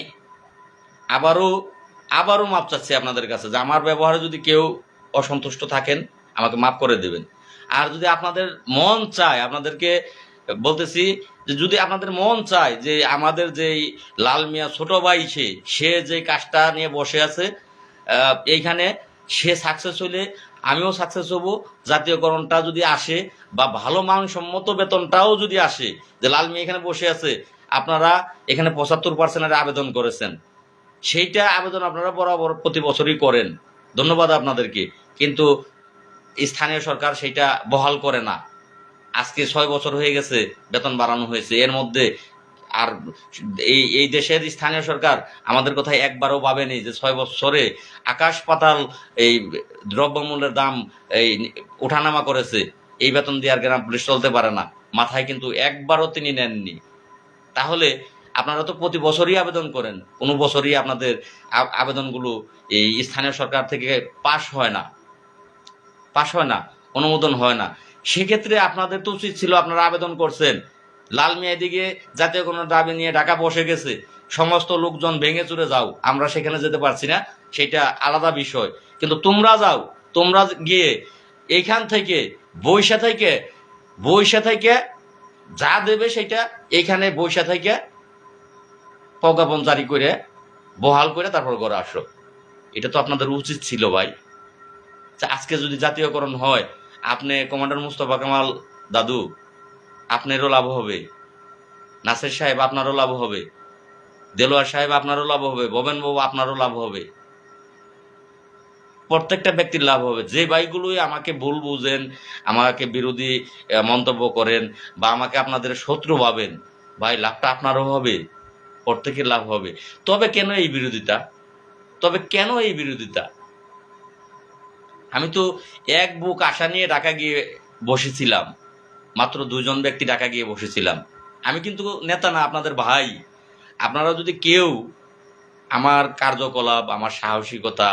আবারও মাপ চাচ্ছি আপনাদের কাছে যে আমার ব্যবহারে যদি কেউ অসন্তুষ্ট থাকেন আমাকে মাফ করে দেবেন। আর যদি আপনাদের মন চায়, আপনাদেরকে বলতেছি যে যদি আপনাদের মন চায় যে আমাদের যে লাল মিয়া ছোট ভাই, সে যে কাজটা নিয়ে বসে আছে এইখানে, সে সাকসেস হলে আমিও সাকসেস হব। জাতীয়করণটা যদি আসে বা ভালো মানসম্মত বেতনটাও যদি আসে, যে লাল মিয়া এখানে বসে আছে, আপনারা এখানে 75% আবেদন করেছেন, সেইটা আবেদন আপনারা বরাবর প্রতি বছরই করেন, ধন্যবাদ আপনাদেরকে। কিন্তু স্থানীয় সরকার সেইটা বহাল করে না। আজকে 6 বছর হয়ে গেছে বেতন বাড়ানো হয়েছে, এর মধ্যে আর এই দেশের স্থানীয় সরকার আমাদের কথা একবারও ভাবেনি যে 6 বছরে আকাশ পাতাল এই দ্রব্যমূল্যের দাম এই ওঠানামা করেছে, এই বেতন দিয়ে আর গ্রাম পুলিশ চলতে পারে না, মাথায় কিন্তু একবারও তিনি নেননি। তাহলে আপনারা তো প্রতি বছরই আবেদন করেন, কোনো বছরই আপনাদের আবেদনগুলো এই স্থানীয় সরকার থেকে পাশ হয় না, অনুমোদন হয় না। সেক্ষেত্রে আপনাদের তো উচিত ছিল, আপনারা আবেদন করছেন, লাল মিয়া দিকে জাতীয় কোনো দাবি নিয়ে ঢাকা বসে গেছে, সমস্ত লোকজন ভেঙে চুরে যাও, আমরা সেখানে যেতে পারছি না, সেটা আলাদা বিষয়। কিন্তু তোমরা যাও, তোমরা গিয়ে এইখান থেকে বৈশা থেকে যা দেবে সেটা এইখানে বৈশা থেকে প্রজ্ঞাপন জারি করে বহাল করে তারপর ঘরে আসো। এটা তো আপনাদের উচিত ছিল ভাই। আজকে যদি জাতীয়করণ হয়, আপনি কমান্ডার মুস্তফা কামাল দাদু, আপনারও লাভ হবে, নাসির সাহেব আপনারও লাভ হবে, দেলোয়ার সাহেব আপনারও লাভ হবে, ভবেন বাবু আপনারও লাভ হবে, প্রত্যেকটা ব্যক্তির লাভ হবে। যে ভাইগুলোই আমাকে ভুল বুঝেন, আমাকে বিরোধী মন্তব্য করেন বা আমাকে আপনাদের শত্রু ভাবেন, ভাই লাভটা আপনারও হবে, প্রত্যেকের লাভ হবে। তবে কেন এই বিরোধিতা? আমি তো এক বুক আশা নিয়ে ঢাকা গিয়ে বসেছিলাম, মাত্র 2জন ব্যক্তি ঢাকা গিয়ে বসেছিলাম। আমি কিন্তু নেতা না, আপনাদের ভাই। আপনারা যদি কেউ আমার কার্যকলাপ, আমার সাহসিকতা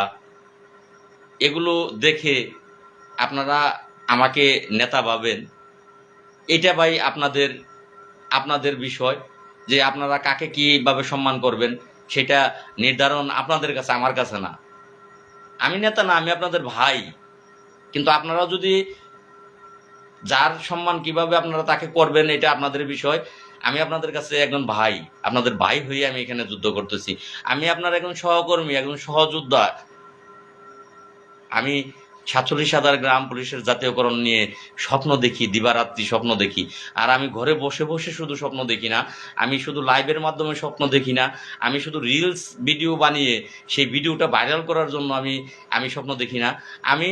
এগুলো দেখে আপনারা আমাকে নেতা ভাবেন, এটা ভাই আপনাদের বিষয়, যে আপনারা কাকে কিভাবে সম্মান করবেন সেটা নির্ধারণ আপনাদের কাছে, আমার কাছে না। আমি নেতা না, আমি আপনাদের ভাই। কিন্তু আপনারা যদি যার সম্মান কিভাবে আপনারা তাকে করবেন এটা আপনাদের বিষয়। আমি আপনাদের কাছে একজন ভাই, আপনাদের ভাই হয়ে আমি এখানে যুদ্ধ করতেছি। আমি আপনার একজন সহকর্মী, একজন সহযোদ্ধা। আমি 47,000 গ্রাম পুলিশের জাতীয়করণ নিয়ে স্বপ্ন দেখি, দিবারাত্রি স্বপ্ন দেখি। আর আমি ঘরে বসে বসে শুধু স্বপ্ন দেখি না, আমি শুধু লাইভের মাধ্যমে স্বপ্ন দেখি না, আমি শুধু রিলস ভিডিও বানিয়ে সেই ভিডিওটা ভাইরাল করার জন্য আমি স্বপ্ন দেখি না। আমি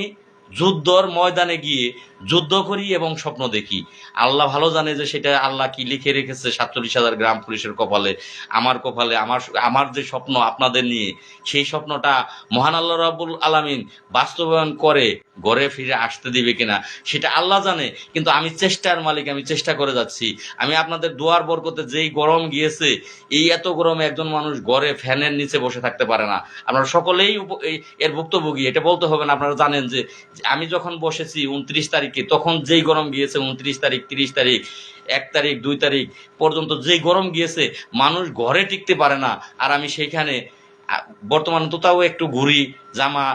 যুদ্ধর ময়দানে গিয়ে যুদ্ধ করি এবং স্বপ্ন দেখি। আল্লাহ ভালো জানে যে সেটা আল্লাহ কি লিখে রেখেছে 47,000 গ্রাম পুলিশের কপালে, আমার কপালে। আমার যে স্বপ্ন আপনাদের নিয়ে, সেই স্বপ্নটা মহান আল্লাহ রাব্বুল আলামিন বাস্তবায়ন করে ঘরে ফিরে আসতে দিবে কিনা সেটা আল্লাহ জানে। কিন্তু আমি চেষ্টার মালিক, আমি চেষ্টা করে যাচ্ছি। আমি আপনাদের দোয়ার বরকতে, যেই গরম গিয়েছে, এই এত গরমে একজন মানুষ ঘরে ফ্যানের নিচে বসে থাকতে পারে না। আপনারা সকলেই এর ভুক্তভোগী, এটা বলতে হবে না। আপনারা জানেন যে আমি যখন বসেছি 29 তারিখে, তখন যেই গরম গিয়েছে, 29 তারিখ, 30 তারিখ, 1 তারিখ, 2 তারিখ পর্যন্ত যেই গরম গিয়েছে, মানুষ ঘরে টিকতে পারে না। আর আমি সেইখানে বর্তমানে তো তাও একটু ঘুরি, জামা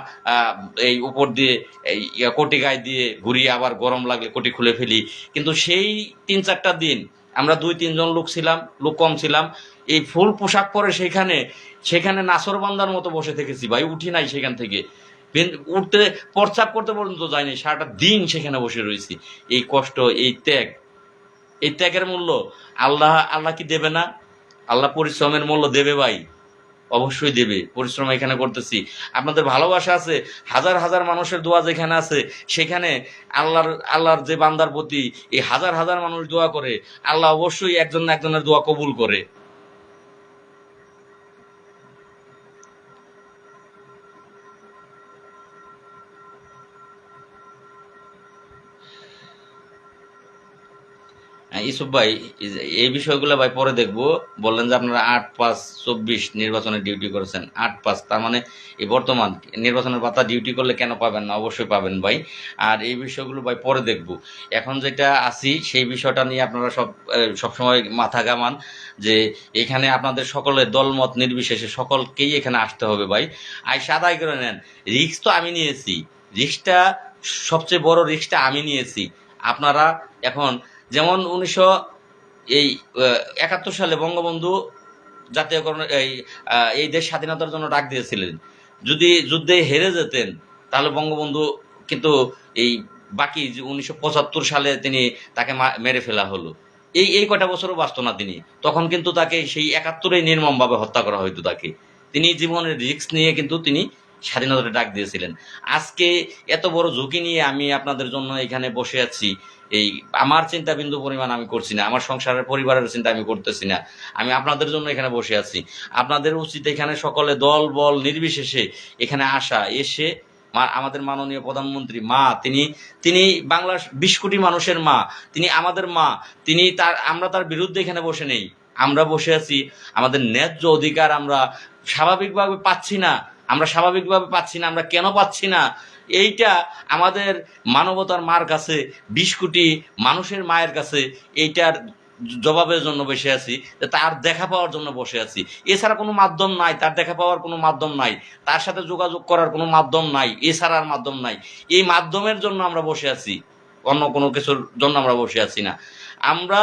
এই উপর দিয়ে এই কোটি গায়ে দিয়ে ঘুরি, আবার গরম লাগলে কোটি খুলে ফেলি। কিন্তু সেই 3-4টা দিন আমরা 2-3 জন লোক কম ছিলাম, এই ফুল পোশাক পরে সেখানে নাসরবান্দার মতো বসে থেকেছি ভাই, উঠি নাই সেখান থেকে। উঠতে, প্রস্রাব করতে পর্যন্ত যায়নি, সারাটা দিন সেখানে বসে রয়েছি। এই কষ্ট, এই ত্যাগের মূল্য আল্লাহ কি দেবে না? আল্লাহ পরিশ্রমের মূল্য দেবে ভাই, অবশ্যই দেবে। পরিশ্রম এখানে করতেছি, আপনাদের ভালোবাসা আছে, হাজার হাজার মানুষের দোয়া যেখানে আছে, সেখানে আল্লাহর যে বান্দার প্রতি এই হাজার হাজার মানুষ দোয়া করে, আল্লাহ অবশ্যই একজন না একজনের দোয়া কবুল করে। ইসুফ ভাই, এই বিষয়গুলো ভাই পরে দেখবো। বললেন যে আপনারা 8/5/24 নির্বাচনে ডিউটি করেছেন, 8/5, তার মানে এই বর্তমান নির্বাচনের পাতা ডিউটি করলে কেন পাবেন না? অবশ্যই পাবেন ভাই। আর এই বিষয়গুলো ভাই পরে দেখবো। এখন যেটা আসি সেই বিষয়টা নিয়ে আপনারা সবসময় মাথা ঘামান যে এখানে আপনাদের সকলের দলমত নির্বিশেষে সকলকেই এখানে আসতে হবে ভাই। আইসা আদায় করে নেন। রিস্ক তো আমি নিয়েছি, রিস্কটা, সবচেয়ে বড় রিস্কটা আমি নিয়েছি। আপনারা এখন, যেমন 1971 সালে বঙ্গবন্ধু জাতীয়করণ এই দেশ স্বাধীনতার জন্য ডাক দিয়েছিলেন। যদি যুদ্ধে হেরে যেতেন তাহলে বঙ্গবন্ধু কিন্তু এই বাকি যে 1975 সালে তিনি তাকে মেরে ফেলা হলো, এই কয়টা বছরও বাঁচত না তিনি, তখন কিন্তু তাকে সেই 71-এ নির্মমভাবে হত্যা করা হইতো তাকে। তিনি জীবনের রিস্ক নিয়ে কিন্তু তিনি স্বাধীনতার ডাক দিয়েছিলেন। আজকে এত বড় ঝুঁকি নিয়ে আমি আপনাদের জন্য এখানে বসে আছি, এই আমার চিন্তা বিন্দু পরিমাণ আমি করছি না, আমার সংসারের পরিবারের চিন্তা আমি করতেছি না, আমি আপনাদের জন্য এখানে বসে আছি। আপনাদের উচিত এখানে সকলে দল বল নির্বিশেষে এখানে আসা, এসে আমাদের মাননীয় প্রধানমন্ত্রী মা, তিনি তিনি বাংলার 20 কোটি মানুষের মা, তিনি আমাদের মা, তিনি আমরা তার বিরুদ্ধে এখানে বসে নেই, আমরা বসে আছি আমাদের ন্যায্য অধিকার আমরা স্বাভাবিকভাবে পাচ্ছি না। আমরা কেন পাচ্ছি না? এইটা আমাদের মানবতার মার কাছে, 20 কোটি মানুষের মায়ের কাছে এইটার জবাবের জন্য বসে আছি, তার দেখা পাওয়ার জন্য বসে আছি। এছাড়া কোনো মাধ্যম নাই, তার দেখা পাওয়ার কোনো মাধ্যম নাই, তার সাথে যোগাযোগ করার কোনো মাধ্যম নাই, এছাড়া আর মাধ্যম নাই। এই মাধ্যমের জন্য আমরা বসে আছি, অন্য কোনো কিছুর জন্য আমরা বসে আছি না। আমরা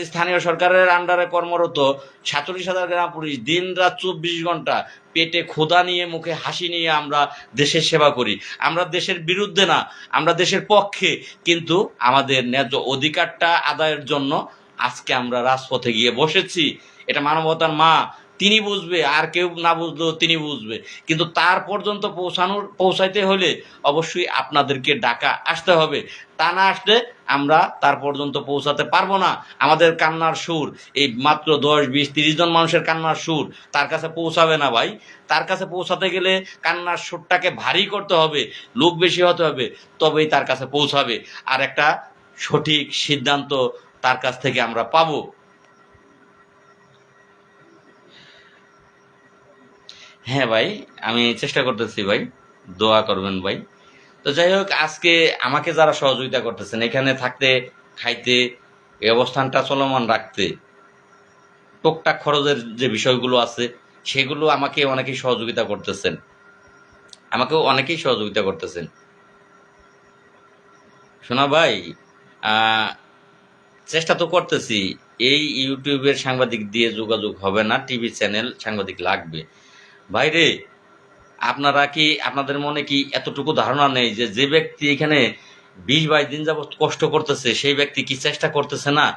স্থানীয় সরকারের আন্ডারে কর্মরত 47,000 গ্রাম পুলিশ দিন রাত 24 ঘন্টা পেটে ক্ষুধা নিয়ে মুখে হাসি নিয়ে আমরা দেশের সেবা করি। আমরা দেশের বিরুদ্ধে না, আমরা দেশের পক্ষে, কিন্তু আমাদের ন্যায্য অধিকারটা আদায়ের জন্য আজকে আমরা রাজপথে গিয়ে বসেছি। এটা মানবতার মা, তিনি বুঝবে, আর কেউ না বুঝলেও তিনি বুঝবে। কিন্তু তার পর্যন্ত পৌঁছাইতে হলে অবশ্যই আপনাদেরকে ডাকা আসতে হবে, তা না আসলে আমরা তার পর্যন্ত পৌঁছাতে পারবো না। আমাদের কান্নার সুর, এই মাত্র 10, 20, 30 জন মানুষের কান্নার সুর তার কাছে পৌঁছাবে না ভাই। তার কাছে পৌঁছাতে গেলে কান্নার সুরটাকে ভারী করতে হবে, লোক বেশি হতে হবে, তবেই তার কাছে পৌঁছাবে, আর একটা সঠিক সিদ্ধান্ত তার কাছ থেকে আমরা পাবো। হ্যাঁ ভাই, আমি চেষ্টা করতেছি ভাই, দোয়া করবেন ভাই। তো যাই হোক, আজকে আমাকে যারা সহযোগিতা করতেছেন এখানে থাকতে, খাইতে, এই অবস্থানটা চলমান রাখতে, টুকটাক খরচের যে বিষয়গুলো আছে সেগুলো আমাকে অনেকেই সহযোগিতা করতেছেন। শোনা ভাই, চেষ্টা তো করতেছি, এই ইউটিউবের সাংবাদিক দিয়ে যোগাযোগ হবে না, টিভি চ্যানেল সাংবাদিক লাগবে। ভাইরে, আপনাদের মনে কি এতটুকু ধারণা নেই যে যে ব্যক্তি এখানে 20-22 দিন যাবত কষ্ট করতেছে সেই ব্যক্তি কি চেষ্টা করতেছে না,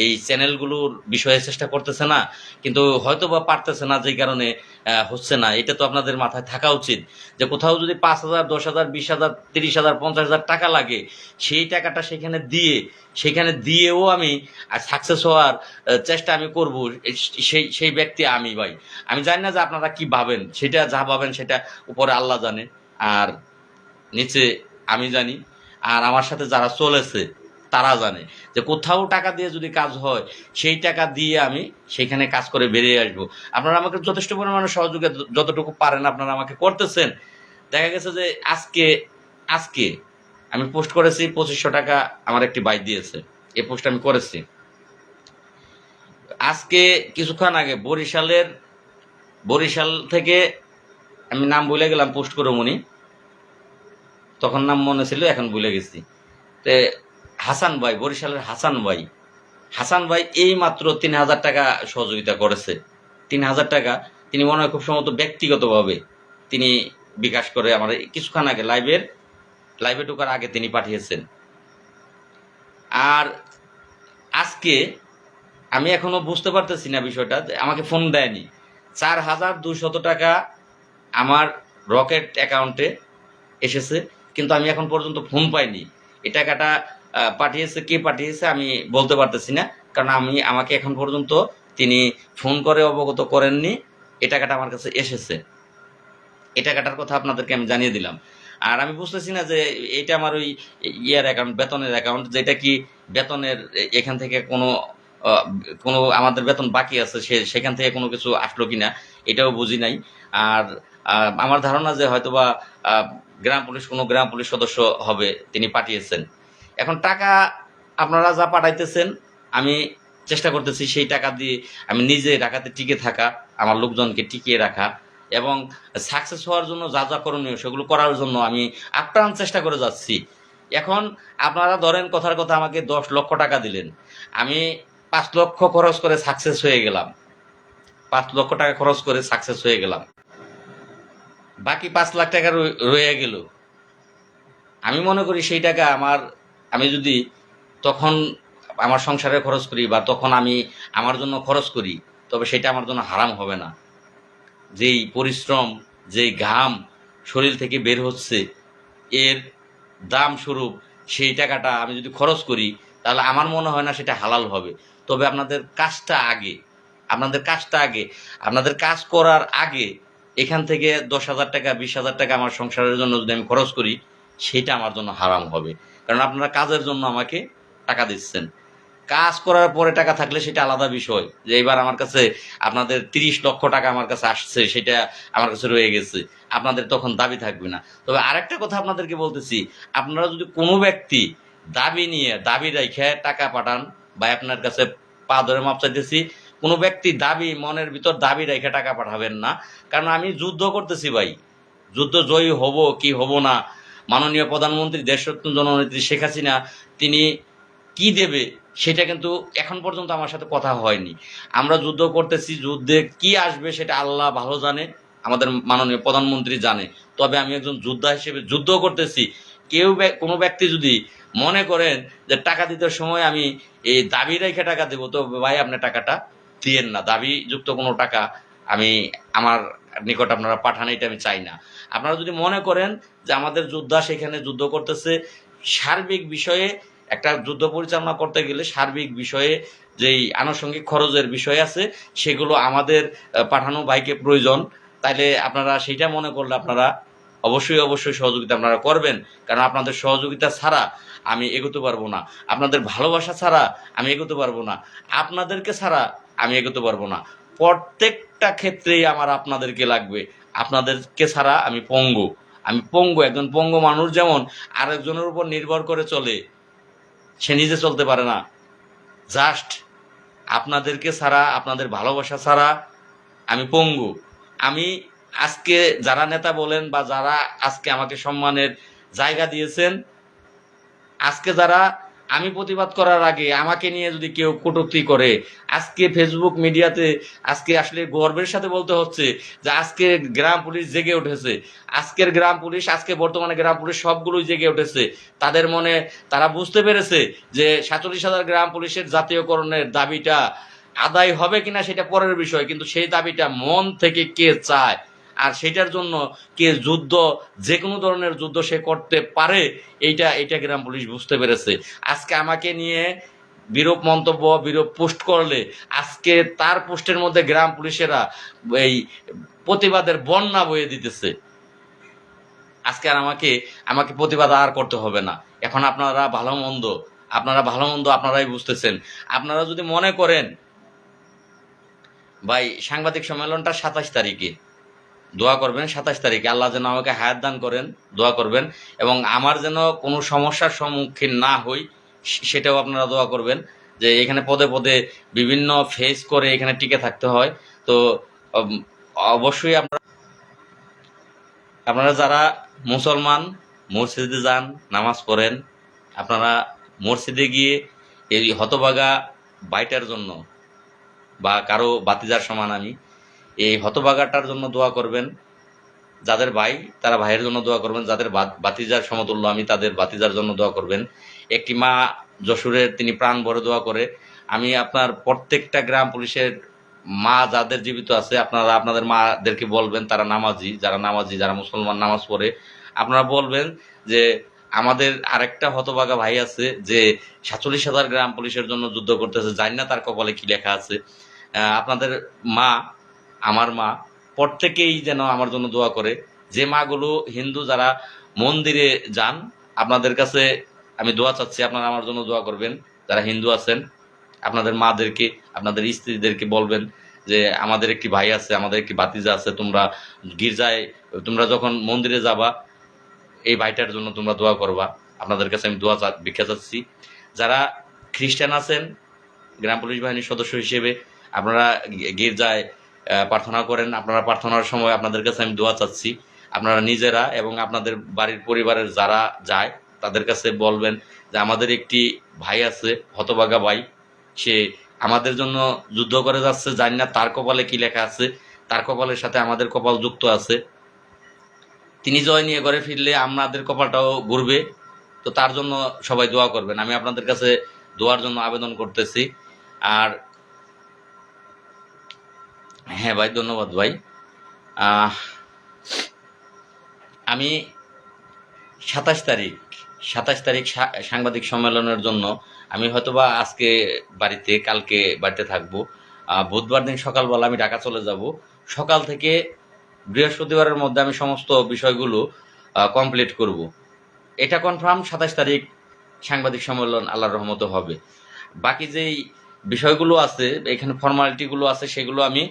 এই চ্যানেলগুলোর বিষয়ে চেষ্টা করতেছে না? কিন্তু হয়তো বা পারতেছে না, যেই কারণে হচ্ছে না। এটা তো আপনাদের মাথায় থাকা উচিত যে কোথাও যদি 5,000, 10,000, 20,000, 30,000, 50,000 টাকা লাগে, সেই টাকাটা সেখানে দিয়েও আমি সাকসেস হওয়ার চেষ্টা আমি করব। সেই ব্যক্তি আমি ভাই। আমি জানি না যে আপনারা কি ভাবেন, সেটা যা ভাবেন সেটা উপরে আল্লাহ জানে, আর নিচে আমি জানি, আর আমার সাথে যারা চলেছে তারা জানে যে কোথাও টাকা দিয়ে যদি কাজ হয় সেই টাকা দিয়ে আমি সেখানে কাজ করে বেরিয়ে আসবো। আপনারা আমাকে যথেষ্ট পরিমাণে সহযোগিতা যতটুকু পারেন আপনারা আমাকে করতেছেন। দেখা গেছে যে আজকে আমি পোস্ট করেছি, 2500 টাকা আমার একটি ভাই দিয়েছে, এই পোস্ট আমি করেছি। আজকে কিছুক্ষণ আগে বরিশাল থেকে, আমি নাম ভুলে গেলাম, পোস্ট করে উনি, তখন নাম মনে ছিল এখন ভুলে গেছি, তো হাসান ভাই, বরিশালের হাসান ভাই এই মাত্র 3,000 টাকা সহযোগিতা করেছে। 3,000 টাকা তিনি মনে হয় খুব সম্ভবত ব্যক্তিগতভাবে তিনি বিকাশ করে আমার কিছুক্ষণ আগে লাইভে ঢোকার আগে তিনি পাঠিয়েছেন। আর আজকে আমি এখনো বুঝতে পারতেছি না বিষয়টা, আমাকে ফোন দেয়নি। 4,200 টাকা আমার রকেট অ্যাকাউন্টে এসেছে, কিন্তু আমি এখন পর্যন্ত ফোন পাইনি। এই টাকাটা কে পাঠিয়েছে আমি বলতে পারতেছি না, কারণ আমাকে এখন পর্যন্ত তিনি ফোন করে অবগত করেননি। এই টাকাটা আমার কাছে এসেছে, এই টাকাটার কথা আপনাদেরকে আমি জানিয়ে দিলাম। আর আমি বুঝতেছি না যে এটা আমার ওই অ্যাকাউন্ট, বেতনের অ্যাকাউন্ট, যেটা কি বেতনের এখান থেকে কোনো আমাদের বেতন বাকি আছে সেখান থেকে কোনো কিছু আসলো কিনা এটাও বুঝি নাই। আর আমার ধারণা যে হয়তোবা কোনো গ্রাম পুলিশ সদস্য হবে, তিনি পাঠিয়েছেন। এখন টাকা আপনারা যা পাঠাইতেছেন আমি চেষ্টা করতেছি সেই টাকা দিয়ে আমি নিজে ঢাকাতে টিকে থাকা, আমার লোকজনকে টিকিয়ে রাখা, এবং সাকসেস হওয়ার জন্য যা যা করণীয় সেগুলো করার জন্য আমি আপ্রাণ চেষ্টা করে যাচ্ছি। এখন আপনারা ধরেন কথার কথা আমাকে 10 লক্ষ টাকা দিলেন, আমি 5 লক্ষ খরচ করে সাকসেস হয়ে গেলাম, 5 লক্ষ টাকা খরচ করে সাকসেস হয়ে গেলাম, বাকি 5 লাখ টাকা রয়ে গেল। আমি মনে করি সেই টাকা আমি যদি তখন আমার সংসারে খরচ করি বা তখন আমি আমার জন্য খরচ করি, তবে সেটা আমার জন্য হারাম হবে না। যেই পরিশ্রম, যেই ঘাম শরীর থেকে বের হচ্ছে, এর দাম স্বরূপ সেই টাকাটা আমি যদি খরচ করি, তাহলে আমার মনে হয় না সেটা হালাল হবে। তবে আপনাদের কাজ করার আগে এখান থেকে 10,000 টাকা 20,000 টাকা আমার সংসারের জন্য যদি আমি খরচ করি, সেটা আমার জন্য হারাম হবে। কারণ আপনারা কাজের জন্য আমাকে টাকা দিচ্ছেন। কাজ করার পরে টাকা থাকলে সেটা আলাদা বিষয়, যে এবার আমার কাছে আপনাদের 30 লক্ষ টাকা আমার কাছে আসছে, সেটা আমার কাছে রয়ে গেছে, আপনাদের তখন দাবি থাকবে না। তবে আরেকটা কথা আপনাদেরকে বলতেছি, আপনারা যদি কোনো ব্যক্তি দাবি রেখে টাকা পাঠান, বা আপনার কাছে পা ধরে মাপ চাইতেছি, কোনো ব্যক্তি মনের ভিতর দাবি রেখে টাকা পাঠাবেন না। কারণ আমি যুদ্ধ করতেছি ভাই, যুদ্ধ জয়ী হব কি হব না, মাননীয় প্রধানমন্ত্রী দেশরত্ন জননেত্রী শেখ হাসিনা তিনি কি দেবে সেটা কিন্তু এখন পর্যন্ত আমার সাথে কথা হয়নি। আমরা যুদ্ধ করতেছি, যুদ্ধে কি আসবে সেটা আল্লাহ ভালো জানে, আমাদের মাননীয় প্রধানমন্ত্রী জানে। তবে আমি একজন যোদ্ধা হিসেবে যুদ্ধ করতেছি। কোনো ব্যক্তি যদি মনে করেন যে টাকা দিতে সময় আমি এই দাবি রেখে টাকা দেবো, তো ভাই আপনি টাকাটা দিয়েন না। দাবি যুক্ত কোনো টাকা আমি আমার নিকট আপনারা পাঠান, এটা আমি চাই না। আপনারা যদি মনে করেন যে আমাদের যোদ্ধা সেখানে যুদ্ধ করতেছে, সার্বিক বিষয়ে একটা যুদ্ধ পরিচালনা করতে গেলে সার্বিক বিষয়ে যেই আনুষঙ্গিক খরচের বিষয় আছে, সেগুলো আমাদের পাঠানো ভাইকে প্রয়োজন। তাইলে আপনারা সেইটা মনে করলে আপনারা অবশ্যই সহযোগিতা আপনারা করবেন। কারণ আপনাদের সহযোগিতা ছাড়া আমি এগোতে পারবো না, আপনাদের ভালোবাসা ছাড়া আমি এগোতে পারবো না, আপনাদেরকে ছাড়া আমি এগোতে পারবো না। প্রত্যেকটা ক্ষেত্রেই আমার আপনাদেরকে লাগবে। আপনাদেরকে ছাড়া আমি পঙ্গু। একজন পঙ্গু মানুষ যেমন আরেকজনের উপর নির্ভর করে চলে, সে নিজে চলতে পারে না। জাস্ট আপনাদেরকে ছাড়া, আপনাদের ভালোবাসা ছাড়া আমি পঙ্গু। আমি আজকে যারা নেতা বলেন বা যারা আজকে আমাকে সম্মানের জায়গা দিয়েছেন, আজকে যারা আমি প্রতিবাদ করার আগে আমাকে নিয়ে যদি কেউ কটূক্তি করে, আজকে ফেসবুক মিডিয়াতে আজকে আসলে গর্বের সাথে বলতে হচ্ছে যে আজকে গ্রাম পুলিশ জেগে উঠেছে। আজকে বর্তমানে গ্রাম পুলিশ সবগুলোই জেগে উঠেছে। তাদের মনে তারা বুঝতে পেরেছে যে 47,000 গ্রাম পুলিশের জাতীয়করণের দাবিটা আদায় হবে কিনা সেটা পরের বিষয়, কিন্তু সেই দাবিটা মন থেকে কে চায়, আর সেটার জন্য যে কোনো ধরনের যুদ্ধ সে করতে পারে, এইটা গ্রাম পুলিশ বুঝতে পেরেছে। আজকে আমাকে নিয়ে বিরূপ মন্তব্য, বিরূপ পোস্ট করলে আজকে তার পোস্টের মধ্যে গ্রাম পুলিশেরা এই প্রতিবাদের বন্যা বয়ে দিতেছে। আজকে আর আমাকে প্রতিবাদ আর করতে হবে না। এখন আপনারা ভালো মন্দ আপনারাই বুঝতেছেন। আপনারা যদি মনে করেন ভাই সাংবাদিক সম্মেলনটা 27 তারিখে, দোয়া করবেন 27 তারিখে আল্লাহ যেন আমাকে হায়াত দান করেন, দোয়া করবেন। এবং আমার যেন কোনো সমস্যার সম্মুখীন না হই, সেটাও আপনারা দোয়া করবেন। যে এখানে পদে পদে বিভিন্ন ফেস করে এখানে টিকে থাকতে হয়। তো অবশ্যই আপনারা যারা মুসলমান মসজিদে যান, নামাজ পড়েন, আপনারা মসজিদে গিয়ে এই হতভাগা বাইটার জন্য, বা কারো বাতিজার সমান আমি, এই হতভাগাটার জন্য দোয়া করবেন। যাদের ভাই তারা ভাইয়ের জন্য দোয়া করবেন, যাদের বাতিজার সমতুল্য আমি তাদের বাতিজার জন্য দোয়া করবেন। একটি মা যশোরের, তিনি প্রাণ ভরে দোয়া করে। আমি আপনার প্রত্যেকটা গ্রাম পুলিশের মা যাদের জীবিত আছে, আপনারা আপনাদের মাদেরকে বলবেন, যারা মুসলমান নামাজ পড়ে, আপনারা বলবেন যে আমাদের আরেকটা হতভাগা ভাই আছে যে 47,000 গ্রাম পুলিশের জন্য যুদ্ধ করতেছে, জানি না তার কপালে কি লেখা আছে। আপনাদের মা, আমার মা, প্রত্যেকেই যেন আমার জন্য দোয়া করে। যে মাগুলো হিন্দু যারা মন্দিরে যান, আপনাদের কাছে আমি দোয়া চাচ্ছি, আপনারা আমার জন্য দোয়া করবেন। যারা হিন্দু আছেন আপনাদের মাদেরকে, আপনাদের স্ত্রীদেরকে বলবেন যে আমাদের একটি ভাই আছে, আমাদের একটি ভাতিজা আছে, তোমরা যখন মন্দিরে যাবা এই ভাইটার জন্য তোমরা দোয়া করবা। আপনাদের কাছে আমি ভিক্ষা চাচ্ছি। যারা খ্রিস্টান আছেন গ্রাম পুলিশ বাহিনীর সদস্য হিসেবে, আপনারা গির্জায় প্রার্থনা করেন, আপনারা প্রার্থনার সময় আপনাদের কাছে আমি দোয়া চাচ্ছি। আপনারা নিজেরা এবং আপনাদের বাড়ির পরিবারের যারা যায় তাদের কাছে বলবেন যে আমাদের একটি ভাই আছে, হতভাগা ভাই, সে আমাদের জন্য যুদ্ধ করে যাচ্ছে, জানি না তার কপালে কি লেখা আছে, তার কপালের সাথে আমাদের কপাল যুক্ত আছে। তিনি জয় নিয়ে ঘরে ফিরলে আমাদের কপালটাও ঘুরবে। তো তার জন্য সবাই দোয়া করবেন, আমি আপনাদের কাছে দোয়ার জন্য আবেদন করতেছি। আর হ্যাঁ ভাই, ধন্যবাদ ভাই। আহ, আমি 27 তারিখ সাংবাদিক সম্মেলনের জন্য আমি হয়তোবা আজকে বাড়িতে, কালকে বাড়িতে থাকবো। বুধবার দিন সকালবেলা আমি ঢাকা চলে যাব। সকাল থেকে বৃহস্পতিবারের মধ্যে আমি সমস্ত বিষয়গুলো কমপ্লিট করব। এটা কনফার্ম 27 তারিখ সাংবাদিক সম্মেলন আল্লাহর রহমতে হবে। বাকি যেই বিষয়গুলো আছে, এখানে ফর্মালিটিগুলো আছে, সেগুলো আমি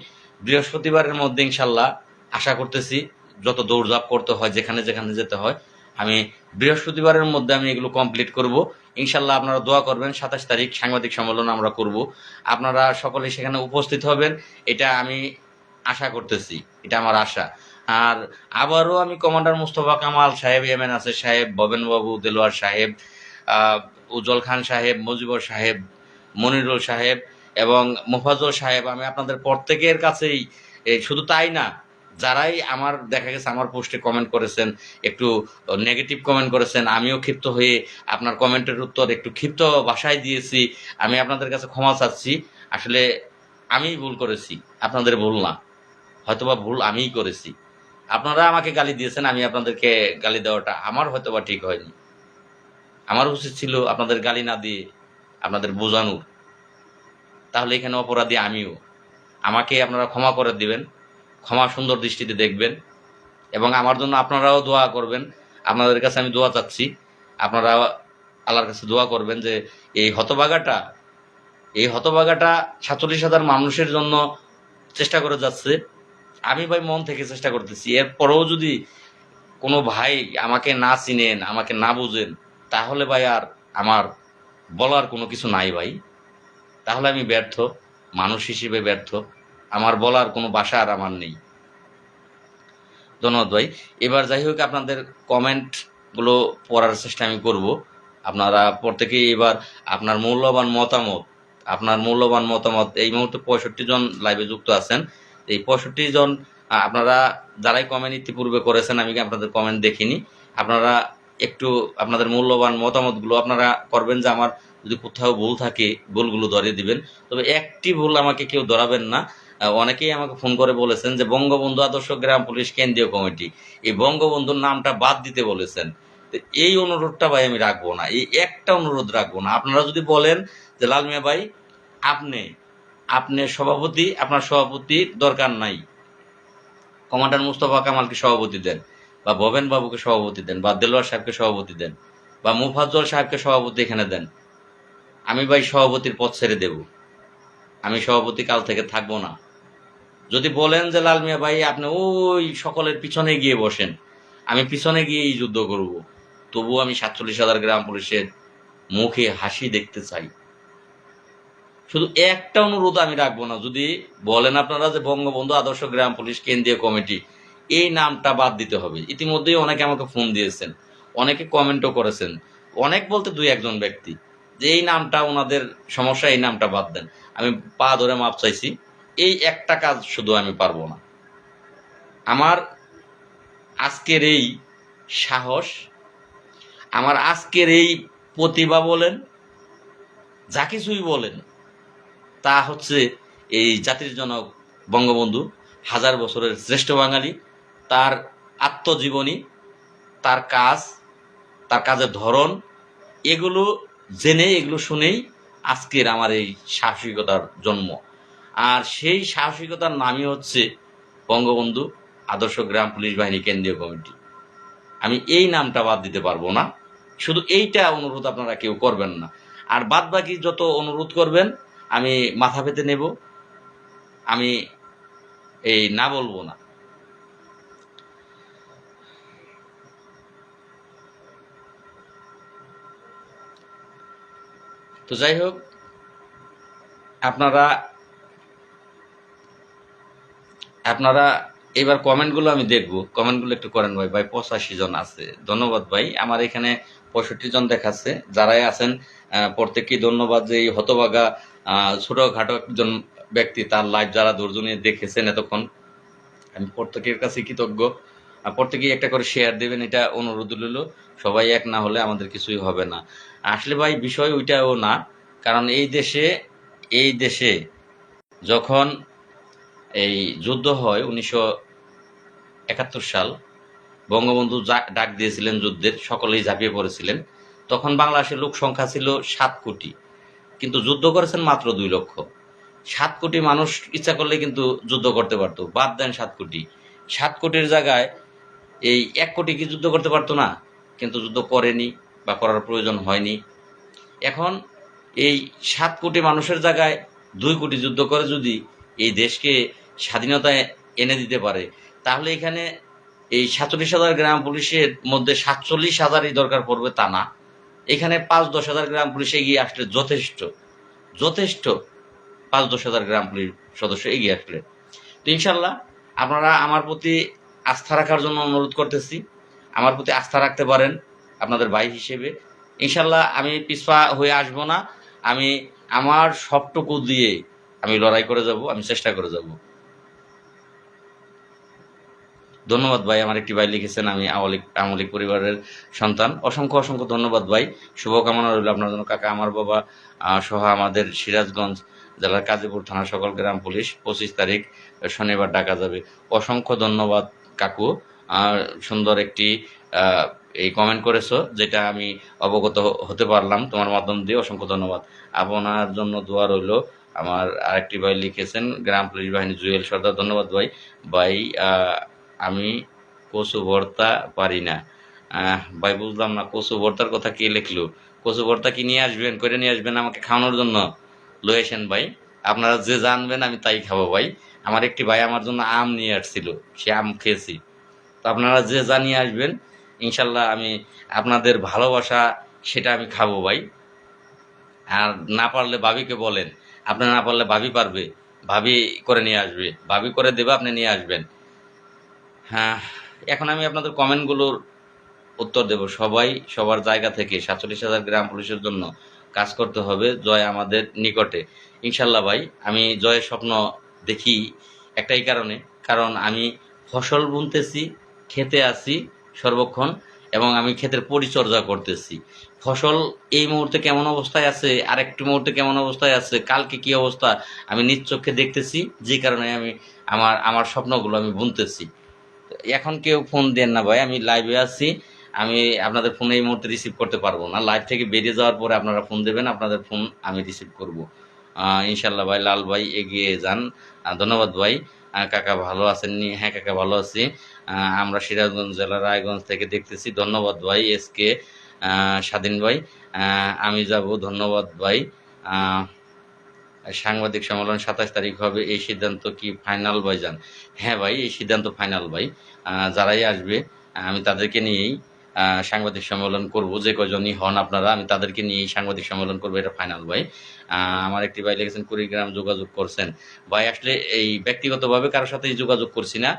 বৃহস্পতিবারের মধ্যে ইনশাল্লাহ আশা করতেছি। যত দৌড়ঝাঁপ করতে হয়, যেখানে যেখানে যেতে হয়, আমি বৃহস্পতিবারের মধ্যে আমি এগুলো কমপ্লিট করব ইনশাল্লাহ। আপনারা দোয়া করবেন, 27 তারিখ সাংবাদিক সম্মেলন আমরা করব, আপনারা সকলে সেখানে উপস্থিত হবেন, এটা আমি আশা করতেছি, এটা আমার আশা। আর আবারও আমি কমান্ডার মুস্তফা কামাল সাহেব, এমএন আসির সাহেব, ভবেন বাবু, দেলোয়ার সাহেব, উজ্জ্বল খান সাহেব, মুজিবর সাহেব, মনিরুল সাহেব এবং মোফাজ্জল সাহেব, আমি আপনাদের প্রত্যেকের কাছেই শুধু তাই না, যারাই আমার দেখা গেছে আমার পোস্টে কমেন্ট করেছেন, একটু নেগেটিভ কমেন্ট করেছেন, আমিও ক্ষিপ্ত হয়ে আপনার কমেন্টের উত্তর একটু ক্ষিপ্ত ভাষায় দিয়েছি। আমি আপনাদের কাছে ক্ষমা চাচ্ছি। আসলে আমিই ভুল করেছি, আপনাদের ভুল না, হয়তোবা ভুল আমিই করেছি। আপনারা আমাকে গালি দিয়েছেন, আমি আপনাদেরকে গালি দেওয়াটা আমার হয়তোবা ঠিক হয়নি। আমার উচিত ছিল আপনাদের গালি না দিয়ে আপনাদের বোঝানোর। তাহলে এখানে অপরাধী আমিও। আমাকে আপনারা ক্ষমা করে দিবেন, ক্ষমা সুন্দর দৃষ্টিতে দেখবেন এবং আমার জন্য আপনারাও দোয়া করবেন। আপনাদের কাছে আমি দোয়া চাচ্ছি, আপনারা আল্লাহর কাছে দোয়া করবেন যে এই হতভাগাটা 47,000 মানুষের জন্য চেষ্টা করে যাচ্ছে। আমি ভাই মন থেকে চেষ্টা করতেছি। এরপরেও যদি কোনো ভাই আমাকে না চিনেন, আমাকে না বুঝেন, তাহলে ভাই আর আমার বলার কোনো কিছু নাই ভাই। তাহলে আমি ব্যর্থ, মানুষ হিসেবে ব্যর্থ, আমার বলার কোনো ভাষা আর আমার নেই। ধন্যবাদ ভাই। এবার যাই হোক, আপনাদের কমেন্টগুলো পড়ার চেষ্টা আমি করব। আপনারা প্রত্যেকেই এবার আপনার মূল্যবান মতামত এই মুহূর্তে 65 জন লাইভে যুক্ত আছেন। এই 65 জন আপনারা যারাই কমেন্ট ইতিপূর্বে করেছেন, আমি আপনাদের কমেন্ট দেখিনি। আপনারা একটু আপনাদের মূল্যবান মতামতগুলো আপনারা করবেন, যে আমার যদি কোথাও ভুল থাকে ভুলগুলো ধরিয়ে দিবেন। তবে একটি ভুল আমাকে কেউ ধরাবেন না। অনেকেই আমাকে ফোন করে বলেছেন যে বঙ্গবন্ধু আদর্শ গ্রাম পুলিশ কেন্দ্রীয় কমিটি, এই বঙ্গবন্ধুর নামটা বাদ দিতে বলেছেন। তো এই অনুরোধটা ভাই আমি রাখবো না, এই একটা অনুরোধ রাখবো না। আপনারা যদি বলেন যে লাল মিয়া ভাই আপনি আপনার সভাপতি দরকার নাই, কমান্ডার মুস্তফা কামালকে সভাপতি দেন, বা ভবেন বাবুকে সভাপতি দেন, বা দেলোয়ার সাহেবকে সভাপতি দেন, বা মুফাজ্জল সাহেবকে সভাপতি এখানে দেন, আমি ভাই সভাপতির পদ ছেড়ে দেব। আমি সভাপতি কাল থেকে থাকবো না। যদি বলেন যে লাল মিয়া ভাই আপনি ওই সকলের পিছনে গিয়ে বসেন, আমি পিছনে গিয়েই যুদ্ধ করব, তবুও আমি 47,000 গ্রাম পুলিশের মুখে হাসি দেখতে চাই। শুধু একটা অনুরোধ আমি রাখবো না, যদি বলেন আপনারা যে বঙ্গবন্ধু আদর্শ গ্রাম পুলিশ কেন্দ্রীয় কমিটি, এই নামটা বাদ দিতে হবে। ইতিমধ্যেই অনেকে আমাকে ফোন দিয়েছেন, অনেকে কমেন্টও করেছেন, অনেক বলতে 2-1 ব্যক্তি, যে এই নামটা ওনাদের সমস্যা, এই নামটা বাদ দেন। আমি পা ধরে মাপ চাইছি, এই একটা কাজ শুধু আমি পারবো না। আমার আজকের এই সাহস, আমার আজকের এই প্রতিভা বলেন, যা কিছুই বলেন, তা হচ্ছে এই জাতির জনক বঙ্গবন্ধু, 1000 বছরের শ্রেষ্ঠ বাঙালি, তার আত্মজীবনী, তার কাজ, তার কাজের ধরন, এগুলো জেনে, এগুলো শুনেই আজকের আমার এই সাহসিকতার জন্ম। আর সেই সাহসিকতার নামই হচ্ছে বঙ্গবন্ধু আদর্শ গ্রাম পুলিশ বাহিনী কেন্দ্রীয় কমিটি। আমি এই নামটা বাদ দিতে পারবো না। শুধু এইটা অনুরোধ আপনারা কেউ করবেন না। আর বাদ বাকি যত অনুরোধ করবেন আমি মাথা পেতে নেব, আমি এই না বলবো না। তো যাই হোক, আপনারা এবার কমেন্টগুলো আমি দেখবো, কমেন্টগুলো একটু করেন ভাই। 85 জন আছে, ধন্যবাদ ভাই। আমার এখানে 65 জন দেখাচ্ছে, যারাই আছেন প্রত্যেককেই ধন্যবাদ, যে এই হতভাগা ছোটখাটো একজন ব্যক্তি তার লাইভ যারা ধৈর্য নিয়ে দেখেছেন এতক্ষণ, আমি প্রত্যেকের কাছে কৃতজ্ঞ। প্রত্যেকেই একটা করে শেয়ার দেবেন, এটা অনুরোধ রইল। সবাই এক না হলে আমাদের কিছুই হবে না। আসলে ভাই বিষয় ওইটাও না, কারণ এই দেশে যখন এই যুদ্ধ হয় 1971 সাল, বঙ্গবন্ধু ডাক দিয়েছিলেন যুদ্ধের, সকলেই ঝাঁপিয়ে পড়েছিলেন। তখন বাংলাদেশের লোক সংখ্যা ছিল 7 কোটি, কিন্তু যুদ্ধ করেছেন মাত্র 2 লক্ষ। 7 কোটি মানুষ ইচ্ছা করলে কিন্তু যুদ্ধ করতে পারতো, বাদ দেন 7 কোটি। 7 কোটির জায়গায় এই 1 কোটি কি যুদ্ধ করতে পারতো না? কিন্তু যুদ্ধ করেনি বা করার প্রয়োজন হয়নি। এখন এই 7 কোটি মানুষের জায়গায় 2 কোটি যুদ্ধ করে যদি এই দেশকে স্বাধীনতা এনে দিতে পারে, তাহলে এখানে এই 47,000 গ্রাম পুলিশের মধ্যে 47,000ই দরকার পড়বে তা না। এখানে 5-10 হাজার গ্রাম পুলিশ এগিয়ে আসলে যথেষ্ট, যথেষ্ট। 5-10 হাজার গ্রাম পুলিশ সদস্য এগিয়ে আসলে তো ইনশাল্লাহ আপনারা আমার প্রতি আস্থা রাখার জন্য অনুরোধ করতেছি। আমার প্রতি আস্থা রাখতে পারেন আপনাদের ভাই হিসেবে। ইনশাল্লাহ আমি পিছপা হয়ে আসবো না। আমি আমার সবটুকু দিয়ে আমি লড়াই করে যাব, আমি চেষ্টা করে যাব। ধন্যবাদ ভাই। আমার একটি ভাই লিখেছেন আমি আওয়ামী লীগ পরিবারের সন্তান। অসংখ্য অসংখ্য ধন্যবাদ ভাই। শুভকামনা রইল আপনার জন্য কাকা। আমার বাবা সহ আমাদের সিরাজগঞ্জ জেলার কাজীপুর থানা সকল গ্রাম পুলিশ 25 তারিখ শনিবার ডাকা যাবে। অসংখ্য ধন্যবাদ কাকু। সুন্দর একটি এই কমেন্ট করেছো, যেটা আমি অবগত হতে পারলাম তোমার মাধ্যম দিয়ে। অসংখ্য ধন্যবাদ। আপনার জন্য দোয়া রইল। আমার আরেকটি ভাই লিখেছেন গ্রাম পুলিশ বাহিনী জুয়েল সর্দার। ধন্যবাদ ভাই। ভাই আমি কচু ভর্তা পারি না। ভাই বুঝলাম না, কচু ভর্তার কথা কে লিখলো? কচু ভর্তা কি নিয়ে আসবেন, করে নিয়ে আসবেন আমাকে খাওয়ানোর জন্য? লয়ে আসেন ভাই, আপনারা যে জানবেন আমি তাই খাবো ভাই। আমার একটি ভাই আমার জন্য আম নিয়ে আসছিল, সে আম খেয়েছি। তো আপনারা যে জানিয়ে আসবেন ইনশাল্লাহ আমি আপনাদের ভালোবাসা সেটা আমি খাবো ভাই। আর না পারলে ভাবিকে বলেন, আপনি না পারলে ভাবি পারবে, ভাবি করে নিয়ে আসবে, ভাবি করে দেবে, আপনি নিয়ে আসবেন। হ্যাঁ, এখন আমি আপনাদের কমেন্টগুলোর উত্তর দেব। সবাই সবার জায়গা থেকে 47,000 গ্রাম পুলিশের জন্য কাজ করতে হবে। জয় আমাদের নিকটে। ইনশাল্লাহ ভাই, আমি জয়ের স্বপ্ন দেখি একটাই কারণে, কারণ আমি ফসল বুনতেছি, খেতে আছি সর্বক্ষণ, এবং আমি ক্ষেতের পরিচর্যা করতেছি। ফসল এই মুহূর্তে কেমন অবস্থায় আছে, আরেকটি মুহূর্তে কেমন অবস্থায় আছে, কালকে কি অবস্থা আমি নিজ চোখে দেখতেছি, যে কারণে আমি আমার আমার স্বপ্নগুলো আমি বুনতেছি। এখন কেউ ফোন দেন না ভাই, আমি লাইভে আছি। আমি আপনাদের ফোন এই মুহূর্তে রিসিভ করতে পারবো না। লাইভ থেকে বেরিয়ে যাওয়ার পরে আপনারা ফোন দেবেন, আপনাদের ফোন আমি রিসিভ করব। ইনশাল্লাহ ভাই। লাল ভাই এগিয়ে যান। ধন্যবাদ ভাই। কাকা ভালো আছেননি? হ্যাঁ কাকা ভালো আছি। আমরা সিরাজগঞ্জ জেলার রায়গঞ্জ থেকে দেখতেছি। ধন্যবাদ ভাই। এসকে স্বাধীন ভাই, আমি যাব। ধন্যবাদ ভাই। সাংবাদিক সম্মেলন 27 তারিখ হবে, এই সিদ্ধান্ত কি ফাইনাল ভাইজান? হ্যাঁ ভাই, এই সিদ্ধান্ত ফাইনাল ভাই। যারাই আসবে আমি তাদেরকে নিয়েই সাংবাদিক সম্মেলন করব। যে কজনই হন আপনারা, আমি তাদেরকে নিয়েই সাংবাদিক সম্মেলন করবো, এটা ফাইনাল ভাই। আমার একটি ভাই লিখেছেন কুড়িগ্রাম যোগাযোগ করছেন। ভাই আসলে এই ব্যক্তিগতভাবে কারোর সাথেই যোগাযোগ করছি না,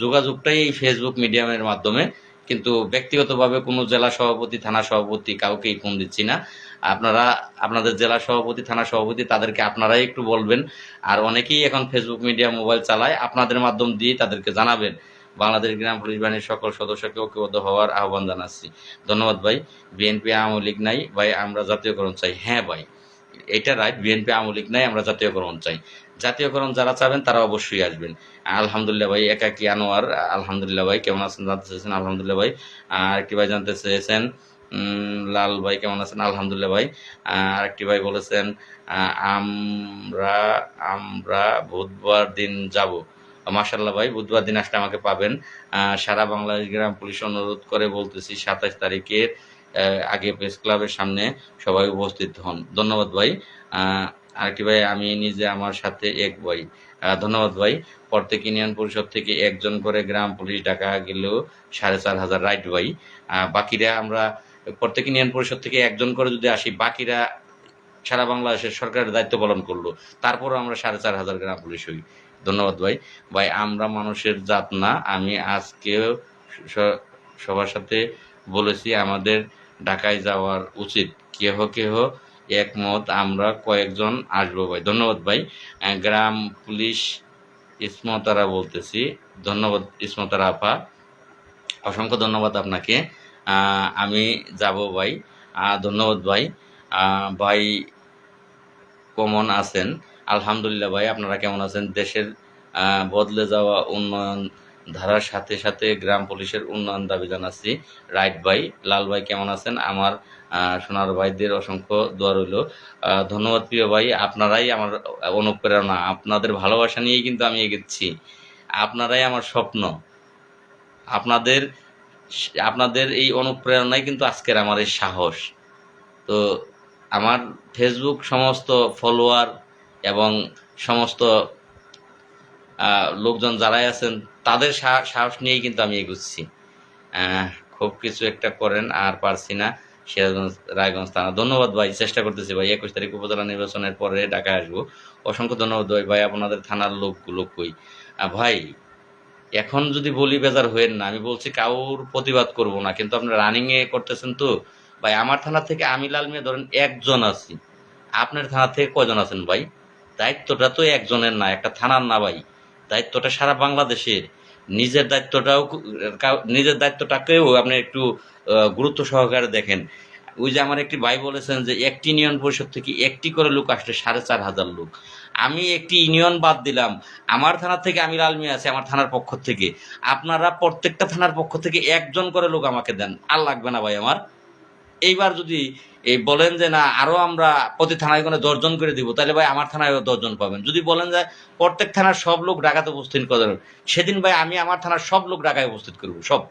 যোগাযোগটাই এই ফেসবুক মিডিয়ামের মাধ্যমে। কিন্তু ব্যক্তিগতভাবে কোনো জেলা সভাপতি, থানা সভাপতি কাউকেই ফোন দিচ্ছি না। আপনারা আপনাদের জেলা সভাপতি, থানা সভাপতি তাদেরকে আপনারাই একটু বলবেন। আর অনেকেই এখন ফেসবুক মিডিয়া মোবাইল চালায়, আপনাদের মাধ্যম দিয়ে তাদেরকে জানাবেন। বাংলাদেশ গ্রাম পুলিশ বাহিনীর সকল সদস্যকে ঐক্যবদ্ধ হওয়ার আহ্বান জানাচ্ছি। ধন্যবাদ ভাই। বিএনপি আওয়ামী লীগ নাই ভাই, আমরা জাতীয়করণ চাই। হ্যাঁ ভাই, এটা রাইট। বিএনপি আওয়ামী লীগ নাই, আমরা জাতীয়করণ চাই। জাতীয়করণ যারা চাবেন তারা অবশ্যই আসবেন। আলহামদুলিল্লাহ ভাই। একাকি আনোয়ার, আলহামদুলিল্লাহ ভাই। কেমন আছেন জানতে চেয়েছেন? আলহামদুলিল্লাহ ভাই। আরেকটি ভাই জানতে চেয়েছেন লাল ভাই কেমন আছেন? আলহামদুলিল্লাহ ভাই। আরেকটি ভাই বলেছেন আমরা আমরা বুধবার দিন যাব। মাশাল্লাহ ভাই, বুধবার দিন আসলে আমাকে পাবেন। সারা বাংলাদেশ গ্রাম পুলিশ অনুরোধ করে বলতেছি 27 তারিখের আগে প্রেস ক্লাবের সামনে সবাই উপস্থিত হন। ধন্যবাদ ভাই। আরেকটি ভাই, আমি নিজে আমার সাথে এক ভাই। ধন্যবাদ ভাই। প্রত্যেক ইউনিয়ন পরিষদ থেকে একজন করে গ্রাম পুলিশ ডাকা গেলেও 4,500 রাইট ভাই। বাকিরা আমরা প্রত্যেক ইউনিয়ন পরিষদ থেকে একজন করে যদি আসি, বাকিরা সারা বাংলাদেশের সরকারের দায়িত্ব পালন করলো, তারপরও আমরা 4,500 গ্রাম পুলিশ হই। ধন্যবাদ ভাই। ভাই আমরা মানুষের জাত না, আমি আজকেও সবার সাথে বলেছি আমাদের ঢাকায় যাওয়ার উচিত। কেহ কেহ একমত, আমরা কয়েকজন আসবো ভাই। ধন্যবাদ ভাই। গ্রাম পুলিশ ইসমতারা বলতেছি। ধন্যবাদ ইসমতারা আপা। অসংখ্য ধন্যবাদ আপনাকে। আমি যাব ভাই। ধন্যবাদ ভাই। ভাই কেমন আছেন? আলহামদুলিল্লাহ ভাই, আপনারা কেমন আছেন? দেশের বদলে যাওয়া উন্নয়ন ধারার সাথে সাথে গ্রাম পুলিশের উন্নয়ন দাবি জানাচ্ছি। রাইট ভাই। লাল ভাই কেমন আছেন? আমার সোনার ভাইদের অসংখ্য দোয়া রইল। ধন্যবাদ প্রিয় ভাই, আপনারাই আমার অনুপ্রেরণা, আপনাদের ভালোবাসা নিয়েই কিন্তু আমি এগোচ্ছি। আপনারাই আমার স্বপ্ন, আপনাদের আপনাদের এই অনুপ্রেরণাই কিন্তু আজকের আমার এই সাহস। তো আমার ফেসবুক সমস্ত ফলোয়ার এবং সমস্ত লোকজন যারাই আছেন তাদের সাহস নিয়েই কিন্তু আমি এগুচ্ছি। খুব কিছু একটা করেন, আর পারছি না। সিরাজগঞ্জ, রায়গঞ্জ থানা। ধন্যবাদ ভাই, চেষ্টা করতেছি ভাই। 21 তারিখ উপজেলা নির্বাচনের পরে ঢাকায় আসবো। অসংখ্য ধন্যবাদ ভাই। ভাই আপনাদের থানার লোকগুলো কই? ভাই এখন যদি বলি বেজার হয়েন না, আমি বলছি কাউর প্রতিবাদ করব না, কিন্তু আপনি রানিং এ করতেছেন তো ভাই। আমার থানা থেকে আমি লাল মিয়া ধরেন একজন আছি, আপনার থানা থেকে কয়জন আছেন ভাই? দায়িত্বটা তো একজনের না, একটা থানার না ভাই, দায়িত্বটা সারা বাংলাদেশের। নিজের দায়িত্বটাকেও আপনি একটু গুরুত্ব সহকারে দেখেন। ওই যে আমার একটি ভাই বলেছেন যে একটি ইউনিয়ন পরিষদ থেকে একটি করে লোক আসলে 4,500 লোক। আমি একটি ইউনিয়ন বাদ দিলাম, আমার থানা থেকে আমি লাল মিয়া আছি, আমার থানার পক্ষ থেকে আপনারা প্রত্যেকটা থানার পক্ষ থেকে একজন করে লোক আমাকে দেন, আর লাগবে না ভাই আমার। এইবার যদি এই বলেন যে না আরো আমরা প্রতি থানায় কোনো 10 জন করে দিব, তাহলে ভাই আমার থানায় 10 জন পাবেন। যদি বলেন যে প্রত্যেক থানার সব লোক ঢাকাতে উপস্থিত করবেন, সেদিন ভাই আমি আমার থানার সব লোক ঢাকায় উপস্থিত করব, সব।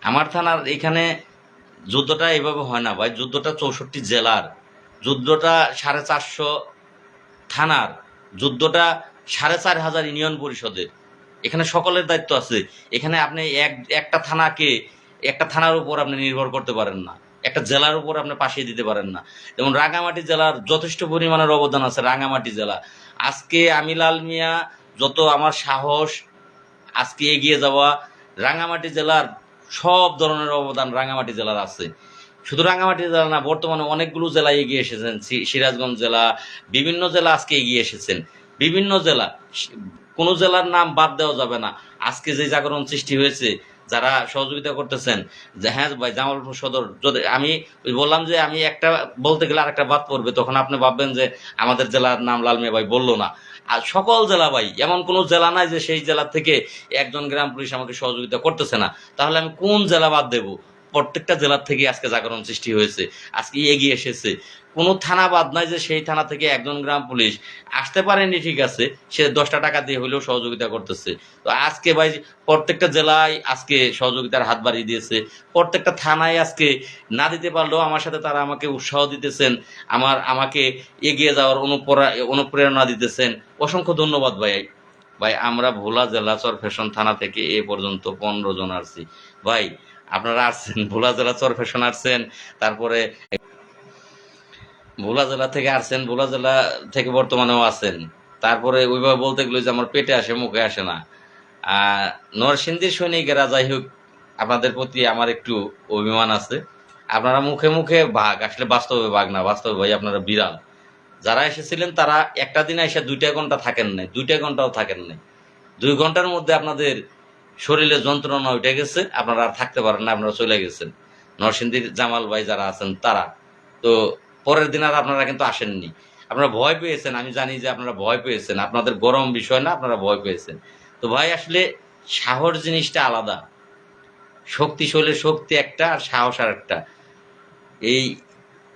আমার থানার এখানে যুদ্ধটা এইভাবে হয় না ভাই, যুদ্ধটা 64 জেলার, যুদ্ধটা 450 থানার, যুদ্ধটা 4,500 ইউনিয়ন পরিষদের। এখানে সকলের দায়িত্ব আছে। এখানে আপনি একটা থানার উপর আপনি নির্ভর করতে পারেন না, একটা জেলার উপর আপনি পাঠিয়ে দিতে পারেন না। যেমন রাঙামাটি জেলার যথেষ্ট পরিমাণের অবদান আছে। রাঙামাটি জেলা আজকে আমি লাল মিয়া যত আমার সাহস আজকে এগিয়ে যাওয়া, রাঙামাটি জেলার সব ধরনের অবদান রাঙামাটি জেলার আছে। শুধু রাঙামাটি জেলা না, বর্তমানে অনেকগুলো জেলা এগিয়ে এসেছেন। সিরাজগঞ্জ জেলা, বিভিন্ন জেলা আজকে এগিয়ে এসেছেন। বিভিন্ন জেলা, কোনো জেলার নাম বাদ দেওয়া যাবে না। আজকে যে জাগরণ সৃষ্টি হয়েছে, যারা সহযোগিতা করতেছেন, যে হ্যাঁ ভাই জামালপুর সদর, যদি আমি বললাম যে আমি একটা বলতে গেলে আরেকটা বাদ পড়বে, তখন আপনি ভাববেন যে আমাদের জেলার নাম লাল মিয়া ভাই বললো না। আর সকল জেলা ভাই, এমন কোনো জেলা নাই যে সেই জেলা থেকে একজন গ্রাম পুলিশ আমাকে সহযোগিতা করতেছে না। তাহলে আমি কোন জেলা বাদ দেবো? প্রত্যেকটা জেলার থেকে আজকে জাগরণ সৃষ্টি হয়েছে, আজকে এগিয়ে এসেছে। কোনো থানা বাদ নাই যে সেই থানা থেকে একজন গ্রাম পুলিশ আসতে পারেনি, ঠিক আছে, সে 10টা টাকা দিয়ে হলেও সহযোগিতা করতেছে। তো আজকে ভাই প্রত্যেকটা জেলায় আজকে সহযোগিতার হাত বাড়িয়ে দিয়েছে। প্রত্যেকটা থানায় আজকে না দিতে পারলেও আমার সাথে তারা আমাকে উৎসাহ দিতেছেন, আমাকে এগিয়ে যাওয়ার অনুপ্রেরণা দিতেছেন। অসংখ্য ধন্যবাদ ভাই। ভাই আমরা ভোলা জেলা চরফ্যাশন থানা থেকে এ পর্যন্ত 15 জন আসছি ভাই। আপনারা আসছেন ভোলা জেলা চরফ্যাশন আসছেন, তারপরে ভোলা জেলা থেকে আসছেন, ভোলা জেলা থেকে বর্তমানেও আছেন। তারপরে ওইভাবে বলতে গেলে যে আমার পেটে আসে মুখে আসে না। নরসিংদীর সৈনিকেরা, যাই হোক, আপনাদের প্রতি আমার একটু অভিমান আছে। আপনারা মুখে মুখে বাঘ, আসলে বাস্তবে বাঘ না, বাস্তবে ভাই আপনারা বিড়াল। যারা এসেছিলেন তারা একটা দিনে এসে 2টা ঘন্টা থাকেন নাই, 2টা ঘন্টাও থাকেন নাই। 2 ঘন্টার মধ্যে আপনাদের শরীরে যন্ত্রণা উঠে গেছে, আপনারা আর থাকতে পারেন না, আপনারা চলে গেছেন। নরসিংদীর জামাল ভাই যারা আছেন তারা তো পরের দিন আর আপনারা কিন্তু আসেননি। আপনারা ভয় পেয়েছেন, আমি জানি যে আপনারা ভয় পেয়েছেন, আপনাদের গরম বিষয় না, আপনারা ভয় পেয়েছেন। তো ভাই আসলে সাহস জিনিসটা আলাদা। শক্তি, শরীরের শক্তি একটা, আর সাহস আর একটা। এই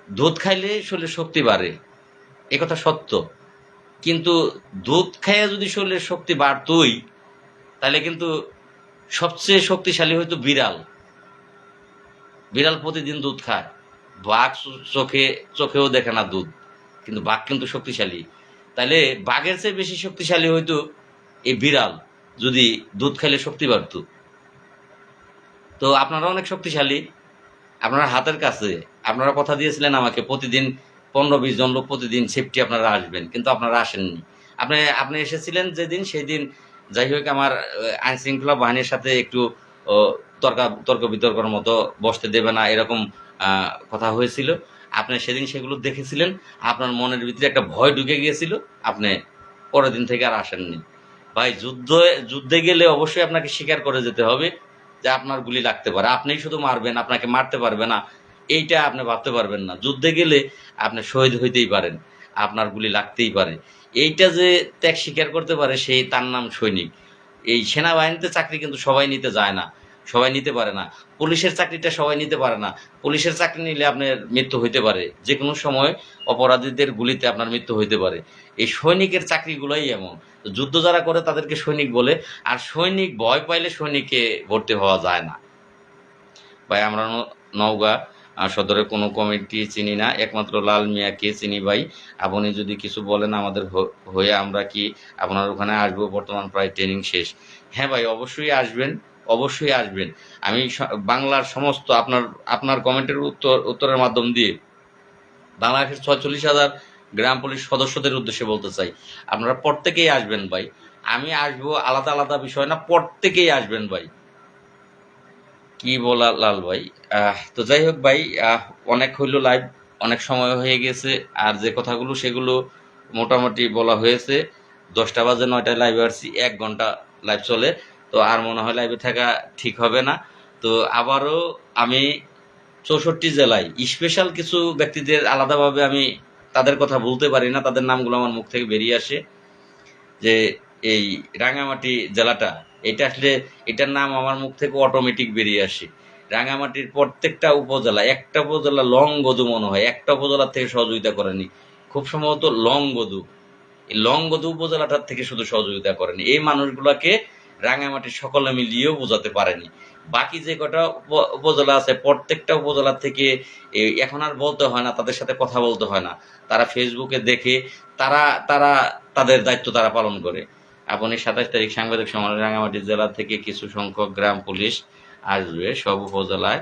দুধ খাইলে শরীরের শক্তি বাড়ে, এ কথা সত্য। কিন্তু দুধ খাইয়া যদি শরীরের শক্তি বাড়তই, তাহলে কিন্তু সবচেয়ে শক্তিশালী হয়তো বিড়াল। বিড়াল প্রতিদিন দুধ খায়, বাঘ চোখেও দেখে না দুধ, কিন্তু বাঘ কিন্তু শক্তিশালী। তাহলে বাঘের চেয়ে বেশি শক্তিশালী হয়তো এই বিড়াল, যদি দুধ খাইলে শক্তি বাড়ত। তো আপনারা অনেক শক্তিশালী, আপনারা হাতের কাছে। আপনারা কথা দিয়েছিলেন আমাকে প্রতিদিন 15-20 জন লোক প্রতিদিন সেফটি আপনারা আসবেন, কিন্তু আপনারা আসেননি। আপনি এসেছিলেন যেদিন, সেই দিন যাই হোক আমার আইন শৃঙ্খলা বাহিনীর সাথে একটু তর্ক বিতর্কের মতো বসতে দেবে না, এরকম কথা হয়েছিল। আপনি সেদিন সেগুলো দেখেছিলেন, আপনার মনের ভিতরে একটা ভয় ঢুকে গিয়েছিল, আপনি পরের দিন থেকে আর আসেননি। ভাই যুদ্ধে গেলে অবশ্যই আপনাকে স্বীকার করে যেতে হবে যে আপনার গুলি লাগতে পারে। আপনি শুধু মারবেন, আপনাকে মারতে পারবে না এইটা আপনি ভাবতে পারবেন না। যুদ্ধে গেলে আপনি শহীদ হইতেই পারেন, আপনার গুলি লাগতেই পারে। এইটা যে ত্যাগ স্বীকার করতে পারে সেই তার নাম সৈনিক। এই সেনাবাহিনীতে চাকরি কিন্তু সবাই নিতে যায় না, সবাই নিতে পারে না। পুলিশের চাকরিটা সবাই নিতে পারে না। পুলিশের চাকরি নিলে আপনার মৃত্যু হইতে পারে, যে কোনো সময় অপরাধীদের গুলিতে আপনার মৃত্যু হইতে পারে। এই সৈনিকের চাকরিগুলোই এমন। যুদ্ধ যারা করে তাদেরকে সৈনিক বলে, আর সৈনিক ভয় পাইলে সৈনিকে ভর্তি হওয়া যায় না। ভাই আমরা নওগাঁ সদরের কোনো কমিটি চিনি না, একমাত্র লাল মিয়াকে চিনি ভাই। আপনি যদি কিছু বলেন আমাদের হয়ে, আমরা কি আপনার ওখানে আসবো? বর্তমান প্রায় ট্রেনিং শেষ। হ্যাঁ ভাই, অবশ্যই আসবেন, অবশ্যই আসবেন। আমি বাংলার সমস্ত আপনার কমেন্টের উত্তরের মাধ্যম দিয়ে বাংলাদেশের 46,000 গ্রাম পুলিশ সদস্যদের উদ্দেশ্যে বলতে চাই, আপনারা প্রত্যেকেই আসবেন ভাই। আমি আসবো, আলাদা আলাদা বিষয় না, প্রত্যেকেই আসবেন ভাই। কি বলা লাল ভাই? তো যাই হোক ভাই, অনেক হইলো লাইভ, অনেক সময় হয়ে গেছে। আর যে কথাগুলো সেগুলো মোটামুটি বলা হয়েছে। 10টা বাজে 9টায় লাইভে আসছি, 1 ঘন্টা লাইভ চলে। তো আর মনে হয় লাইভে থাকা ঠিক হবে না। তো আবারও আমি 64 জেলায় স্পেশাল কিছু ব্যক্তিদের আলাদাভাবে আমি তাদের কথা বলতে পারি না, তাদের নামগুলো আমার মুখ থেকে বেরিয়ে আসে। যে এই রাঙামাটি জেলাটা, এটা আসলে এটার নাম আমার মুখ থেকে অটোমেটিক বেরিয়ে আসে। রাঙামাটির প্রত্যেকটা উপজেলা, একটা উপজেলা লংগদু মনে হয় একটা উপজেলার থেকে সহযোগিতা করেনি, খুব সম্ভবত লংগদু, এই লংগদু উপজেলাটার থেকে শুধু সহযোগিতা করেনি। এই মানুষগুলাকে রাঙামাটির সকলে মিলিয়েও বোঝাতে পারেনি। বাকি যে কটা উপজেলা আছে প্রত্যেকটা উপজেলা থেকে এখন আর বলতে হয় না, তাদের সাথে কথা বলতে হয় না, তারা ফেসবুকে দেখে তারা তারা তাদের দায়িত্ব তারা পালন করে। আপনি 27 তারিখ সাংবাদিক সম্মেলনে রাঙামাটি জেলা থেকে কিছু সংখ্যক গ্রাম পুলিশ আসবে, সব উপজেলায়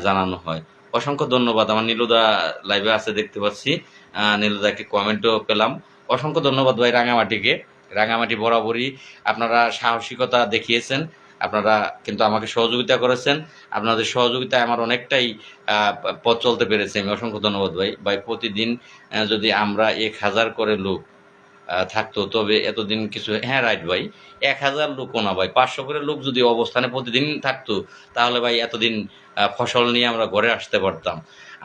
জানানো হয়। অসংখ্য ধন্যবাদ। আমার নীলুদা লাইভে আছে দেখতে পাচ্ছি, নীলুদাকে কমেন্টও পেলাম। অসংখ্য ধন্যবাদ ভাই রাঙামাটিকে। রাঙামাটি বরাবরই আপনারা সাহসিকতা দেখিয়েছেন, আপনারা কিন্তু আমাকে সহযোগিতা করেছেন। আপনাদের সহযোগিতায় আমার অনেকটাই পথ চলতে পেরেছে। আমি অসংখ্য ধন্যবাদ ভাই। ভাই প্রতিদিন যদি আমরা 1000 করে লোক থাকতো তবে এতদিন কিছু, হ্যাঁ রাইট ভাই, 1000 লোকও না ভাই, 500 করে লোক যদি অবস্থানে প্রতিদিন থাকতো তাহলে ভাই এতদিন ফসল নিয়ে আমরা ঘরে আসতে পারতাম।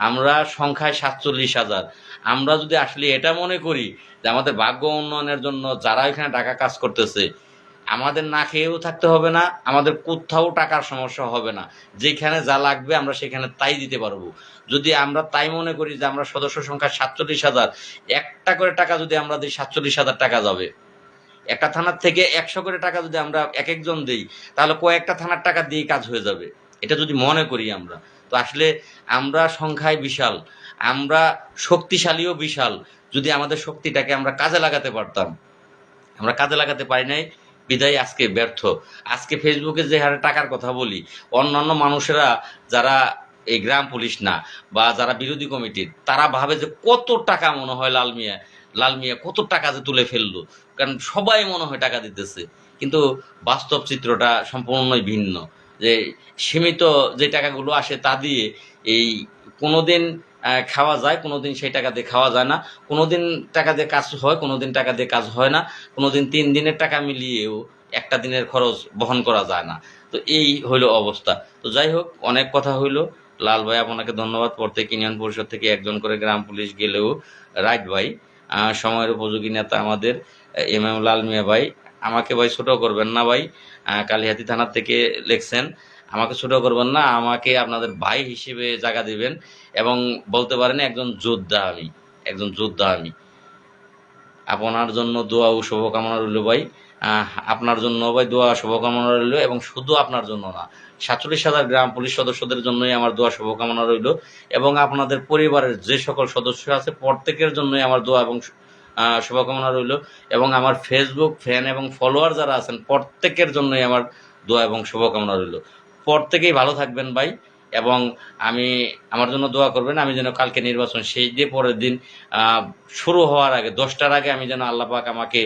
আমরা সংখ্যায় 47,000। আমরা যদি আসলে এটা মনে করি যে আমাদের ভাগ্য উন্নয়নের জন্য যারা এখানে টাকা কাজ করতেছে, আমাদের না খেয়েও থাকতে হবে না, আমাদের কোথাও টাকার সমস্যা হবে না, যেখানে যা লাগবে আমরা সেখানে তাই দিতে পারবো। যদি আমরা তাই মনে করি যে আমরা সদস্য সংখ্যা 47,000, একটা করে টাকা যদি আমরা দিই 47,000 টাকা যাবে। একটা থানার থেকে 100 করে টাকা যদি আমরা এক একজন দিই তাহলে কয়েকটা থানার টাকা দিয়ে কাজ হয়ে যাবে। এটা যদি মনে করি আমরা, তো আসলে আমরা সংখ্যায় বিশাল, আমরা শক্তিশালীও বিশাল। যদি আমাদের শক্তিটাকে আমরা কাজে লাগাতে পারতাম, আমরা কাজে লাগাতে পারি নাই বিদায় আজকে ব্যর্থ। আজকে ফেসবুকে যে হারে টাকার কথা বলি, অন্যান্য মানুষেরা যারা এই গ্রাম পুলিশ না বা যারা বিরোধী কমিটির, তারা ভাবে যে কত টাকা মনে হয় লাল মিয়া কত টাকা যে তুলে ফেললো, কারণ সবাই মনে হয় টাকা দিতেছে। কিন্তু বাস্তব চিত্রটা সম্পূর্ণই ভিন্ন। যে সীমিত যে টাকাগুলো আসে তা দিয়ে এই কোনোদিন খাওয়া যায়, কোনোদিন সেই টাকা দিয়ে খাওয়া যায় না, কোনোদিন টাকা দিয়ে কাজ হয়, কোনোদিন টাকা দিয়ে কাজ হয় না, কোনোদিন 3 দিনের টাকা মিলিয়েও একটা দিনের খরচ বহন করা যায় না। তো এই হইল অবস্থা। তো যাই হোক, অনেক কথা হইল। লাল ভাই আপনাকে ধন্যবাদ। প্রত্যেক ইউনিয়ন পরিষদ থেকে একজন করে গ্রাম পুলিশ গেলেও রাইট ভাই, সময়ের উপযোগী নেতা আমাদের এম লাল মিয়া ভাই। আমাকে ভাই ছোট করবেন না ভাই, কালিহাতী থানার থেকে লেখছেন, আমাকে ছোট করবেন না, আমাকে আপনাদের ভাই হিসেবে জায়গা দিবেন এবং বলতে পারেন একজন যোদ্ধা আমি, একজন যোদ্ধা আমি। আপনার জন্য দোয়া ও শুভকামনা রইল ভাই। আপনার জন্য ভাই দোয়া শুভকামনা রইল, এবং শুধু আপনার জন্য না, 47,000 গ্রাম পুলিশ সদস্যদের জন্যই আমার দোয়া শুভকামনা রইল, এবং আপনাদের পরিবারের যে সকল সদস্য আছে প্রত্যেকের জন্যই আমার দোয়া এবং শুভকামনা রইল, এবং আমার ফেসবুক ফ্যান এবং ফলোয়ার যারা আছেন প্রত্যেকের জন্যই আমার দোয়া এবং শুভকামনা রইল। প্রত্যেকেই ভালো থাকবেন ভাই, এবং আমার জন্য দোয়া করবেন আমি যেন কালকে নির্বাচন শেষ দিয়ে পরের দিন শুরু হওয়ার আগে 10টার আগে আমি যেন আল্লাহ পাক আমাকে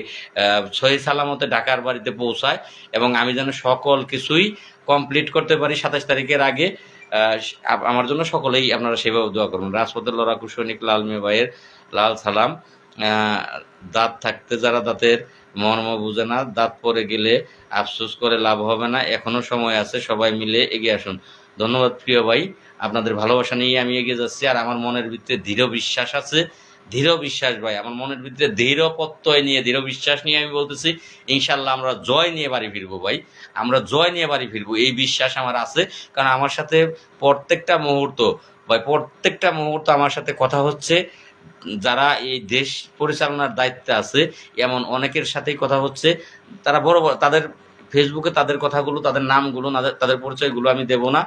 সহি সালামতে ঢাকার বাড়িতে পৌঁছায়, এবং আমি যেন সকল কিছুই কমপ্লিট করতে পারি 27 তারিখের আগে। আমার জন্য সকলেই আপনারা সেভাবে দোয়া করবেন। রাজপথের লড়াকু সৈনিক লাল মিয়া ভাইয়ের লাল সালাম। দাঁত থাকতে যারা দাঁতের মর্ম বুঝে না, দাঁত পড়ে গেলে আফসোস করে লাভ হবে না, এখনো সময় আছে, সবাই মিলে এগিয়ে আসুন। ধন্যবাদ প্রিয় ভাই, আপনাদের ভালোবাসা নিয়ে আমি এগিয়ে যাচ্ছি। আর আমার মনের ভিতরে দৃঢ় বিশ্বাস আছে, দৃঢ় বিশ্বাস ভাই, আমার মনের ভিতরে দৃঢ় প্রত্যয় নিয়ে, দৃঢ় বিশ্বাস নিয়ে আমি বলতেছি, ইনশাল্লাহ আমরা জয় নিয়ে বাড়ি ফিরবো ভাই, আমরা জয় নিয়ে বাড়ি ফিরবো, এই বিশ্বাস আমার আছে। কারণ আমার সাথে প্রত্যেকটা মুহূর্ত ভাই, প্রত্যেকটা মুহূর্ত আমার সাথে কথা হচ্ছে, যারা এই দেশ পরিচালনার দায়িত্বে আছে এমন অনেকের সাথেই কথা হচ্ছে। তারা বড় বড় তাদের ফেসবুকে তাদের কথাগুলো, তাদের নামগুলো, তাদের পরিচয়গুলো আমি দেব না।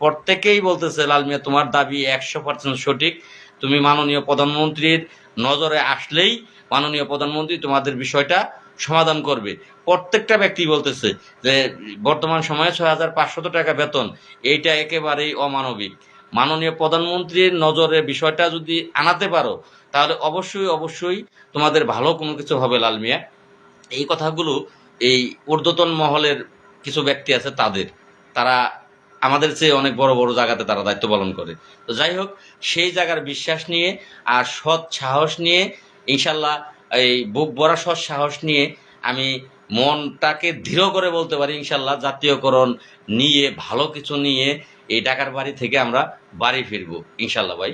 প্রত্যেকেই বলতেছে, লাল মিয়া তোমার দাবি 100% সঠিক, তুমি মাননীয় প্রধানমন্ত্রীর নজরে আসলেই মাননীয় প্রধানমন্ত্রী তোমাদের বিষয়টা সমাধান করবে। প্রত্যেকটা ব্যক্তি বলতেছে যে বর্তমান সময়ে 6,500 টাকা বেতন, এইটা একেবারেই অমানবিক। মাননীয় প্রধানমন্ত্রীর নজরে বিষয়টা যদি আনাতে পারো তাহলে অবশ্যই অবশ্যই তোমাদের ভালো কোনো কিছু হবে লাল মিয়া। এই কথাগুলো এই ঊর্ধ্বতন মহলের কিছু ব্যক্তি আছে তারা আমাদের চেয়ে অনেক বড় বড় জায়গাতে তারা দায়িত্ব পালন করে। তো যাই হোক, সেই জায়গার বিশ্বাস নিয়ে আর সৎ সাহস নিয়ে ইনশাল্লাহ, এই বুক ভরা সৎ সাহস নিয়ে আমি মনটাকে দৃঢ় করে বলতে পারি ইনশাল্লাহ, জাতীয়করণ নিয়ে, ভালো কিছু নিয়ে এই ঢাকার বাড়ি থেকে আমরা বাড়ি ফিরবো ইনশাল্লাহ ভাই।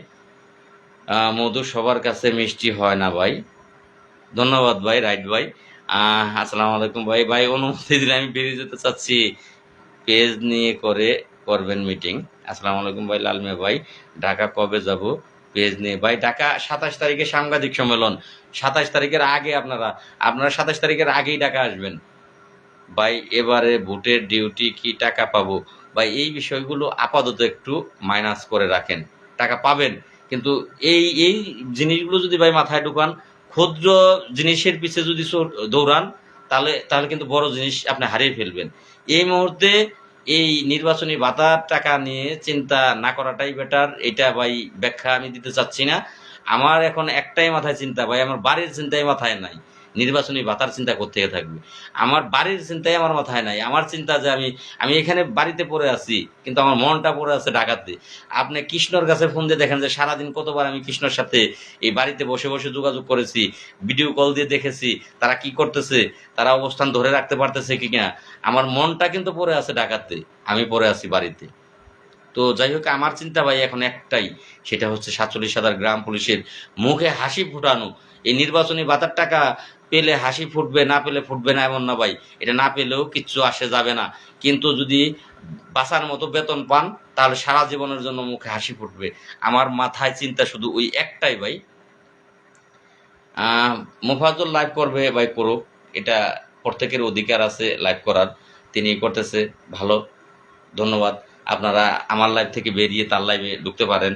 মধু সবার কাছে মিষ্টি হয় না ভাই। ধন্যবাদ ভাই, রাইট ভাই। আসসালামু আলাইকুম ভাই। ভাই অনুমতি দিলে আমি বেরিয়ে যেতে চাচ্ছি, পেজ নিয়ে করবেন মিটিং। আসসালামু আলাইকুম ভাই, লাল মিয়া ভাই, ঢাকা কবে যাব? পেজ নিয়ে ভাই, ঢাকা 27 তারিখে সাংবাদিক সম্মেলন, 27 তারিখের আগে আপনারা 27 তারিখের আগেই ঢাকা আসবেন ভাই। এবারে ভোটের ডিউটি কি টাকা পাবো ভাই? এই বিষয়গুলো আপাতত একটু মাইনাস করে রাখেন, টাকা পাবেন, কিন্তু এই এই জিনিসগুলো যদি ভাই মাথায় ঢুকান, ক্ষুদ্র জিনিসের পিছে যদি দৌড়ান, তাহলে তাহলে কিন্তু বড় জিনিস আপনি হারিয়ে ফেলবেন। এই মুহূর্তে এই নির্বাচনী ভাতার টাকা নিয়ে চিন্তা না করাটাই বেটার। এটা ভাই ব্যাখ্যা আমি দিতে চাচ্ছি না। আমার এখন একটাই মাথায় চিন্তা ভাই, আমার বাড়ির চিন্তাই মাথায় নাই, নির্বাচনী ভাতার চিন্তা করতে থাকবে। আমার বাড়ির চিন্তাই আমার মাথায় নাই। আমার চিন্তা যে আমি আমি এখানে বাড়িতে পড়ে আছি, কিন্তু আমার মনটা পড়ে আছে ঢাকাতে। আপনি কৃষ্ণর কাছে ফোন দিয়ে দেখেন যে সারাদিন কতবার আমি কৃষ্ণর সাথে এই বাড়িতে বসে বসে যোগাযোগ করেছি, ভিডিও কল দিয়ে দেখেছি তারা কি করতেছে, তারা অবস্থান ধরে রাখতে পারতেছে কি কিনা। আমার মনটা কিন্তু পড়ে আছে ঢাকাতে, আমি পড়ে আছি বাড়িতে। তো যাই হোক, আমার চিন্তা ভাই এখন একটাই, সেটা হচ্ছে 47,000 গ্রাম পুলিশের মুখে হাসি ফুটানো। এই নির্বাচনী ভাতার টাকা পেলে হাসি ফুটবে, না পেলে ফুটবে না এমন না ভাই, এটা না পেলেও কিচ্ছু আসে যাবে না। কিন্তু যদি বাঁচার মতো বেতন পান তাহলে সারা জীবনের জন্য মুখে হাসি ফুটবে। আমার মাথায় চিন্তা শুধু ওই একটাই ভাই। মোফাজ্জল লাইভ করবে ভাই, করুক, এটা প্রত্যেকের অধিকার আছে লাইভ করার, তিনি করতেছে ভালো, ধন্যবাদ। আপনারা আমার লাইভ থেকে বেরিয়ে তার লাইভে ঢুকতে পারেন।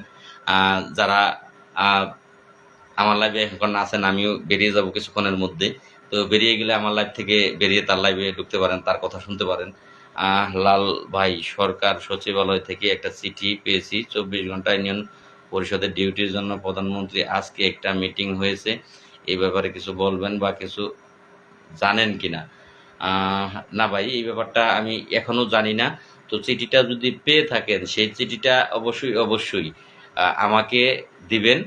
যারা আমার লাইভে এখন আছেন, আমিও বেরিয়ে যাব কিছুক্ষণের মধ্যে, তো বেরিয়ে গেলে আমার লাইভ থেকে বেরিয়ে তার লাইভে ঢুকতে পারেন, তার কথা শুনতে পারেন। লাল ভাই, সরকার সচিবালয় থেকে একটা চিঠি পেয়েছি, 24 ঘন্টা ইউনিয়ন পরিষদের ডিউটির জন্য প্রধানমন্ত্রী আজকে একটা মিটিং হয়েছে, এই ব্যাপারে কিছু বলবেন বা কিছু জানেন কিনা? না ভাই, এই ব্যাপারটা আমি এখনো জানি না। তো চিঠিটা যদি পেয়ে থাকেন, সেই চিঠিটা অবশ্যই অবশ্যই আমাকে দিবেন।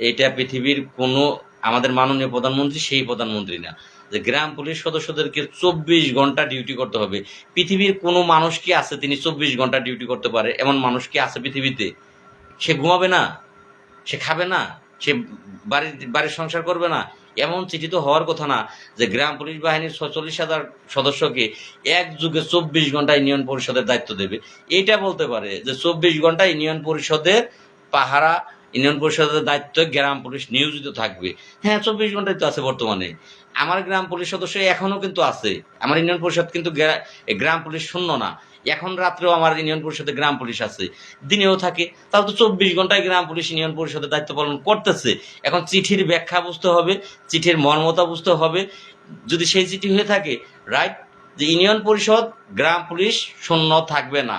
এটা পৃথিবীর কোনো, আমাদের মাননীয় প্রধানমন্ত্রী সেই প্রধানমন্ত্রী না যে গ্রাম পুলিশ সদস্যদেরকে 24 ঘন্টা ডিউটি করতে হবে। পৃথিবীর কোনো মানুষ কি আছে তিনি 24 ঘন্টা ডিউটি করতে পারে? এমন মানুষ কি আছে পৃথিবীতে? সে ঘুমাবে না, সে খাবে না, সে বাড়ির সংসার করবে না? এমন চিঠি তো হওয়ার কথা না যে গ্রাম পুলিশ বাহিনীর 46,000 সদস্যকে একযুগে 24 ঘন্টা ইউনিয়ন পরিষদের দায়িত্ব দেবে। এটা বলতে পারে যে 24 ঘন্টা ইউনিয়ন পরিষদের পাহারা, ইউনিয়ন পরিষদের দায়িত্ব গ্রাম পুলিশ নিয়োজিত থাকবে। হ্যাঁ, 24 ঘন্টায় তো আছে বর্তমানে। আমার গ্রাম পুলিশ সদস্য এখনো কিন্তু আছে, আমার ইউনিয়ন পরিষদ কিন্তু গ্রাম পুলিশ শূন্য না। এখন রাত্রেও আমার ইউনিয়ন পরিষদে গ্রাম পুলিশ আছে, দিনেও থাকে। তাহলে তো 24 ঘন্টায় গ্রাম পুলিশ ইউনিয়ন পরিষদের দায়িত্ব পালন করতেছে। এখন চিঠির ব্যাখ্যা বুঝতে হবে, চিঠির মর্মতা বুঝতে হবে। যদি সেই চিঠি হয়ে থাকে রাইট, যে ইউনিয়ন পরিষদ গ্রাম পুলিশ শূন্য থাকবে না।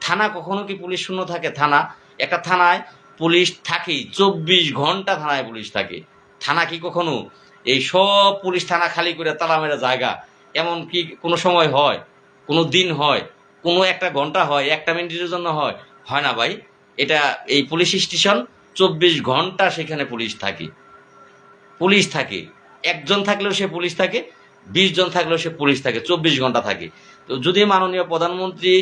থানা কখনো কি পুলিশ শূন্য থাকে? থানা, একটা থানায় পুলিশ থাকেই, 24 ঘন্টা থানায় পুলিশ থাকে। থানা কি কখনো এই সব পুলিশ থানা খালি করে তালা মেরা জায়গা এমন কি কোনো সময় হয়? কোনো দিন হয়? কোনো একটা ঘন্টা হয়? একটা মিনিটের জন্য হয়? হয় না ভাই। এটা এই পুলিশ স্টেশন, 24 ঘন্টা সেখানে পুলিশ থাকে, পুলিশ থাকে। একজন থাকলেও সে পুলিশ থাকে, 20 জন থাকলেও সে পুলিশ থাকে, 24 ঘন্টা থাকে। তো যদি মাননীয় প্রধানমন্ত্রী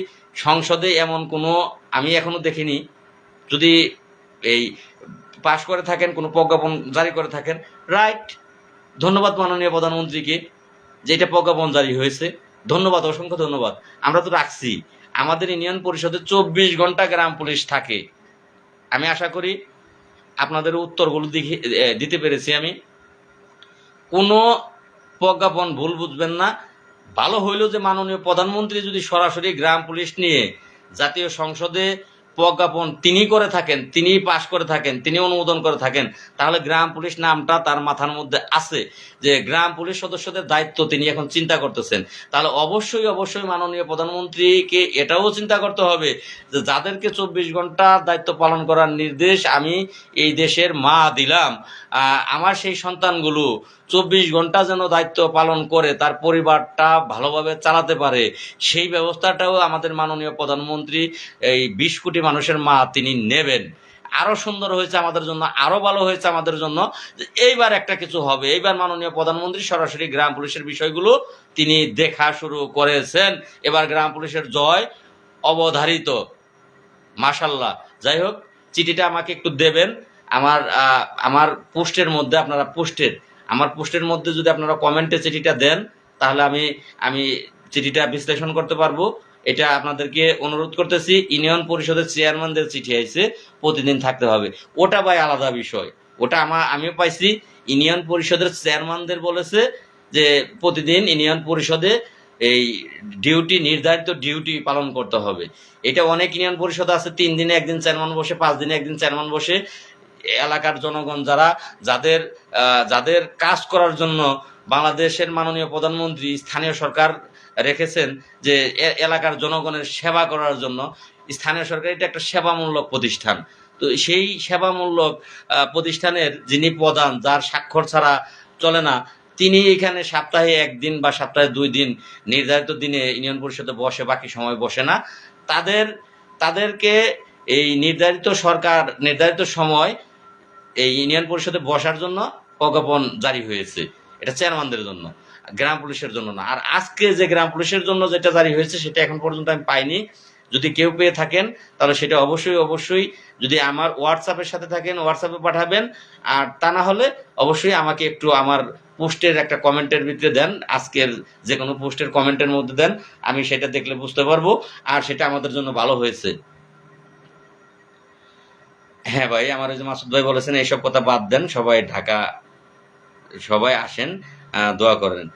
সংসদে এমন কোনো, আমি এখনো দেখিনি, যদি এই পাশ করে থাকেন, কোনো প্রজ্ঞাপন জারি করে থাকেন, রাইট, ধন্যবাদ মাননীয় প্রধানমন্ত্রীকে যে এটা প্রজ্ঞাপন জারি হয়েছে, ধন্যবাদ, অসংখ্য ধন্যবাদ। আমরা তো রাখছি, আমাদের ইউনিয়ন পরিষদে 24 ঘন্টা গ্রাম পুলিশ থাকে। আমি আশা করি আপনাদের উত্তরগুলো দিতে পেরেছি আমি। কোনো প্রজ্ঞাপন ভুল বুঝবেন না। ভালো হইল যে মাননীয় প্রধানমন্ত্রী যদি সরাসরি গ্রাম পুলিশ নিয়ে জাতীয় সংসদে প্রজ্ঞাপন তিনি করে থাকেন, তিনি পাশ করে থাকেন, তিনি অনুমোদন করে থাকেন, তাহলে গ্রাম পুলিশ নামটা তার মাথার মধ্যে আছে, যে গ্রাম পুলিশ সদস্যদের দায়িত্ব তিনি এখন চিন্তা করতেছেন। তাহলে অবশ্যই অবশ্যই মাননীয় প্রধানমন্ত্রীকে এটাও চিন্তা করতে হবে যে যাদেরকে 24 ঘন্টা দায়িত্ব পালন করার নির্দেশ আমি এই দেশের মা দিলাম, আমার সেই সন্তানগুলো 24 ঘন্টা যেন দায়িত্ব পালন করে তার পরিবারটা ভালোভাবে চালাতে পারে, সেই ব্যবস্থাটাও আমাদের মাননীয় প্রধানমন্ত্রী এই 20 কোটি মানুষের মা তিনি নেবেন। আরো সুন্দর হয়েছে আমাদের জন্য, আরো ভালো হয়েছে আমাদের জন্য যে এইবার একটা কিছু হবে। এইবার মাননীয় প্রধানমন্ত্রী সরাসরি গ্রাম পুলিশের বিষয়গুলো তিনি দেখা শুরু করেছেন। এবার গ্রাম পুলিশের জয় অবধারিত, মাশাল্লাহ। যাই হোক, চিঠিটা আমাকে একটু দেবেন আমার পোস্টের মধ্যে, আমার পোস্টের মধ্যে যদি আপনারা কমেন্টে চিঠিটা দেন, তাহলে আমি চিঠিটা বিশ্লেষণ করতে পারবো। এটা আপনাদেরকে অনুরোধ করতেছি। ইউনিয়ন পরিষদের চেয়ারম্যানদের চিঠি আইছে, প্রতিদিন থাকতে হবে, ওটা ভাই আলাদা বিষয়। ওটা আমিও পাইছি, ইউনিয়ন পরিষদের চেয়ারম্যানদের বলেছে যে প্রতিদিন ইউনিয়ন পরিষদে এই নির্ধারিত ডিউটি পালন করতে হবে। এটা অনেক ইউনিয়ন পরিষদ আছে 3 দিনে একদিন চেয়ারম্যান বসে, 5 দিনে একদিন চেয়ারম্যান বসে। এলাকার জনগণ যাদের কাজ করার জন্য বাংলাদেশের মাননীয় প্রধানমন্ত্রী স্থানীয় সরকার রেখেছেন, যে এলাকার জনগণের সেবা করার জন্য, স্থানীয় সরকার এটা একটা সেবামূলক প্রতিষ্ঠান। তো সেই সেবামূলক প্রতিষ্ঠানের যিনি প্রধান, যার স্বাক্ষর ছাড়া চলে না, তিনি এখানে সপ্তাহে 1 দিন বা সপ্তাহে 2 দিন নির্ধারিত দিনে ইউনিয়ন পরিষদে বসে, বাকি সময় বসে না। তাদেরকে এই নির্ধারিত সময় এই ইউনিয়ন পরিষদে বসার জন্য প্রজ্ঞাপন জারি হয়েছে। এটা চেয়ারম্যানদের জন্য, গ্রাম পুলিশের জন্য না। আর আজকে যে গ্রাম পুলিশের জন্য যেটা জারি হয়েছে সেটা এখন পর্যন্ত আমি পাইনি। যদি কেউ পেয়ে থাকেন তাহলে সেটা অবশ্যই যদি আমার হোয়াটসঅ্যাপের সাথে থাকেন হোয়াটসঅ্যাপে পাঠাবেন, আর তা না হলে অবশ্যই আমাকে একটু আমার পোস্টের একটা কমেন্টের ভিতরে দেন, আজকের যে কোনো পোস্টের কমেন্টের মধ্যে দেন, আমি সেটা দেখলে বুঝতে পারবো, আর সেটা আমাদের জন্য ভালো হয়েছে। হ্যাঁ ভাই, আমার ওই যে মাসুদ ভাই বলেছেন এইসব কথা বাদ দেন, সবাই আসেন, দোয়া করেন।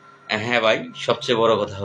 হ্যাঁ ভাই, সবচেয়ে বড় কথা